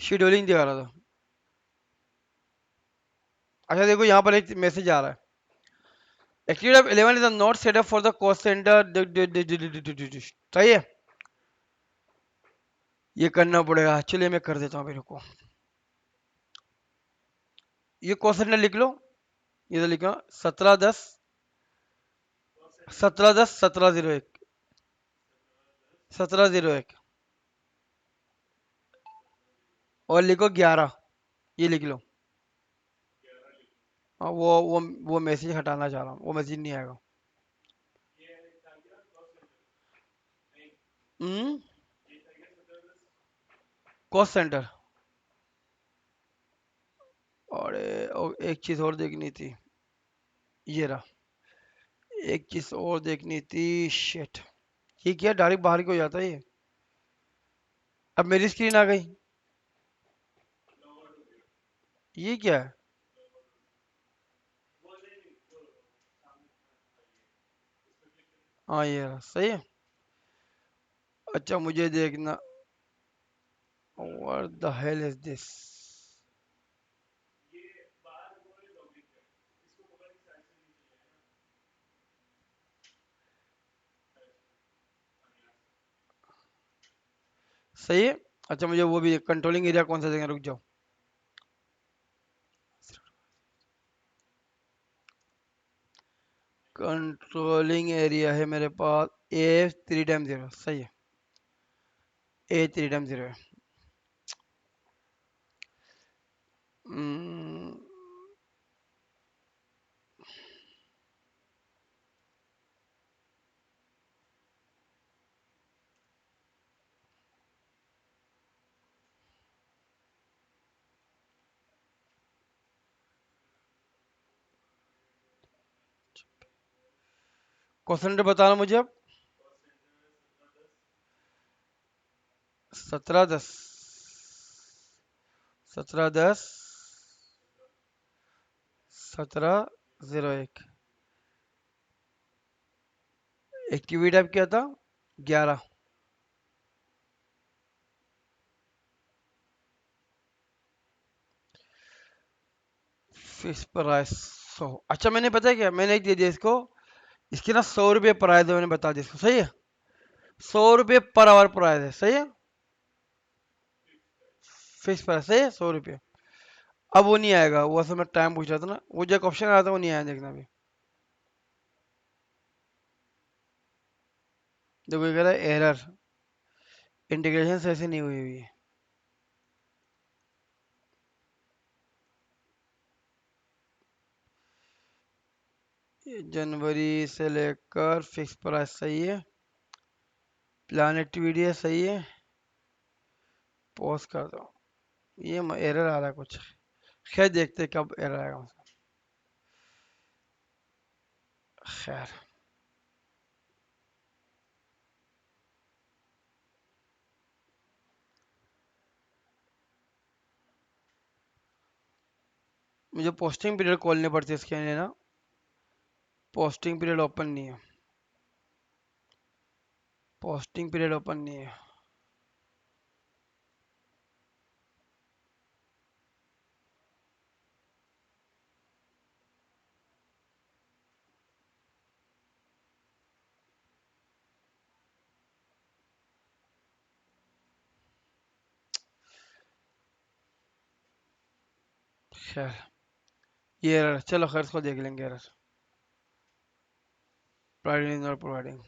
शेड्यूलिंग दिखा रहा था। अच्छा देखो, यहाँ पर एक मैसेज आ रहा है, activity of 11 is not set up for the cost centre. सही है। ये करना पड़ेगा, चलिए मैं कर देता हूँ मेरे को। ये कॉस्ट सेंटर लिख लो, ये तो लिखा 1710 1701। और लिखो 11, ये लिख लो। हाँ, वो मैसेज हटाना चाह रहा हूँ, वो मैसेज नहीं आएगा। हम्म। Cost centre. और एक चीज और देखनी थी। ये रहा। एक चीज और देखनी थी, शिट। ये क्या डायरेक्ट बाहर को हो जाता है ये। अब मेरी स्क्रीन आ गई। ये क्या है? हाँ, ये रहा, सही है। अच्छा, मुझे देखना। What the hell is this? सही है। अच्छा, मुझे वो भी कंट्रोलिंग एरिया कौन सा जगह, रुक जाओ। कंट्रोलिंग एरिया है मेरे पास, A 3 टाइम 0, सही है। A 3 टाइम 0 है। क्वेश्चन बताना मुझे अब। 17 10, 17 10, 17 01। एक्टिविटी टाइप क्या था? 11। Fix price 100। अच्छा, मैंने पता है क्या, मैंने एक दे दिया इसको। इसके ना 100 रुपये प्राइस है, मैंने बता दिया इसको, सही है। 100 रुपये पर आवर प्राइस है, सही है। फिक्स प्राइस सही है, 100 रुपये। अब वो नहीं आएगा, वो असल में टाइम पूछ रहा था ना, वो जो ऑप्शन आया था वो नहीं आया, देखना अभी। देखो, ये कह रहा है एरर, इंटीग्रेशन सही से नहीं हुई हुई है। ये जनवरी से लेकर फिक्स प्राइस सही है। प्लान एक्टिविटी है, सही है। पॉज कर दो। ये एरर आ रहा है कुछ। खैर, देखते हैं कब एरर आएगा। खैर, मुझे पोस्टिंग पीरियड खोलने पड़ते हैं इसके लिए ना। पोस्टिंग पीरियड ओपन नहीं है। पोस्टिंग पीरियड ओपन नहीं है। खैर, ये एरर, चलो खैर इसको देख लेंगे error. Providing not providing.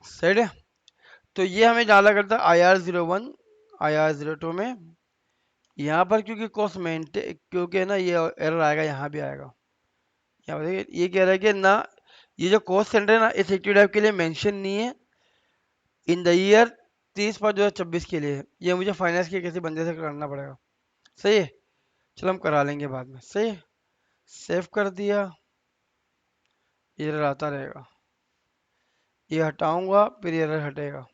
Set है। तो ये हमें डाला करता है IR01, IR02 में। यहाँ पर क्योंकि कॉस्ट मेंटेन, क्योंकि ना ये एरर आएगा, यहाँ भी आएगा। यहाँ पर देखिए, ये कह रहा है कि ना, ये जो कॉस्ट सेंटर है ना, इस एक्टिव टाइप के लिए मेंशन नहीं है इन द ईयर 30/5/2024 के लिए। ये मुझे फाइनेंस के किसी बंदे से करना पड़ेगा। सही है। चलो, हम करा लेंगे बाद में, सही है। सेव कर दिया। एरर आता रहेगा। ये हटाऊंगा, फिर एरर हटेगा।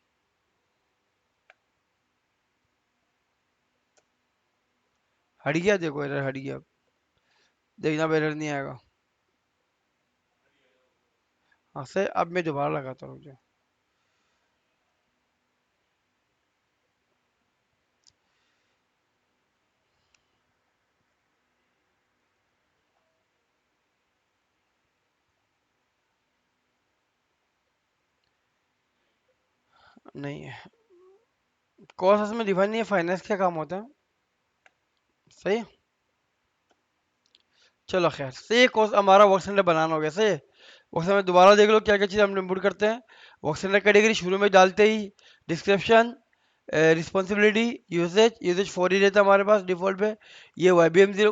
हट गया, देखो एरर हट गया। देखना, अब एरर नहीं आएगा। हाँ, सही। अब मैं दोबारा लगाता हूँ, रुक। नहीं है। कॉस्ट में डिफाइन नहीं है, फाइनेंस क्या काम होता है। सही है। चलो खैर, सही है, कोर्स हमारा वर्क सेंटर बनाना हो गया, सही है। वर्क सेंटर में दोबारा देख लो क्या क्या चीज़ हम इम्पोर्ट करते हैं। वर्क सेंटर कैटेगरी शुरू में डालते ही डिस्क्रिप्शन, रिस्पॉन्सिबिलिटी, यूसेज, यूसेज 4 ही रहता है हमारे पास डिफॉल्ट पे। ये Y B M zero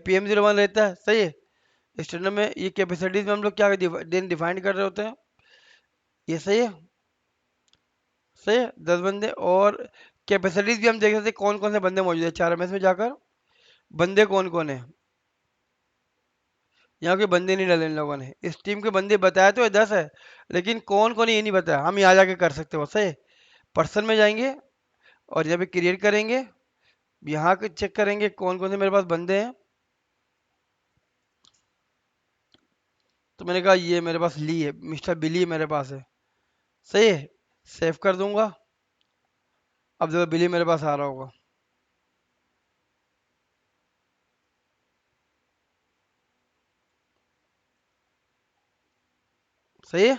PM01 रहता है, सही है। स्टैंडर्ड में ये कैपेसिटीज में हम लोग क्या डिफाइन कर रहे होते हैं, ये सही है। सही है, 10 बंदे। और कैपेसिटीज भी हम देख सकते हैं कौन कौन से बंदे मौजूद है, 4 MS में जाकर बंदे कौन कौन है। यहाँ के बंदे नहीं डाले इन लोगों ने, इस टीम के बंदे बताया तो है 10 है, लेकिन कौन कौन है ये नहीं बताया। हम यहाँ जाके कर सकते हो, सही। पर्सन में जाएंगे और यहाँ पे क्रिएट करेंगे, यहाँ के चेक करेंगे कौन कौन से मेरे पास बंदे हैं। तो मैंने कहा ये मेरे पास ली है, मिस्टर बिली मेरे पास है, सही है। सेव कर दूंगा। अब देखो बिली मेरे पास आ रहा होगा, सही है।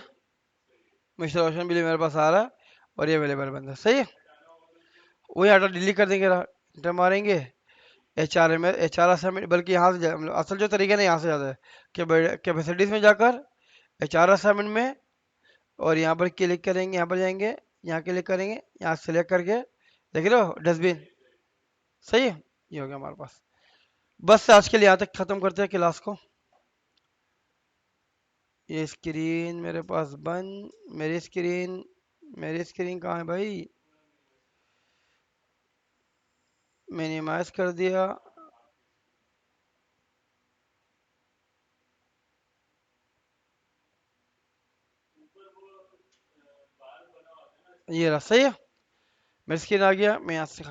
मिस्टर रोशन बिली मेरे पास आ रहा है और ये अवेलेबल बंदा, सही है। वही आटा डिलीट कर देंगे, इंटर मारेंगे। HR असाइनमेंट, बल्कि यहाँ से मतलब असल जो तरीका है ना यहाँ से ज़्यादा है कि कैपेसिटीज में जाकर HR असाइनमेंट में, और यहाँ पर क्लिक करेंगे, यहाँ पर जाएंगे, यहाँ क्लिक करेंगे, यहाँ सेलेक्ट करके देख रहे हो डस्टबिन, सही है। ये हो गया हमारे पास। बस आज के लिए यहाँ तक ख़त्म करते हैं क्लास को। ये स्क्रीन मेरे पास बंद, मेरी स्क्रीन कहाँ है भाई, मिनिमाइज कर दिया। ये रहा, सही है। मेरी स्क्रीन आ गया, मैं यहाँ से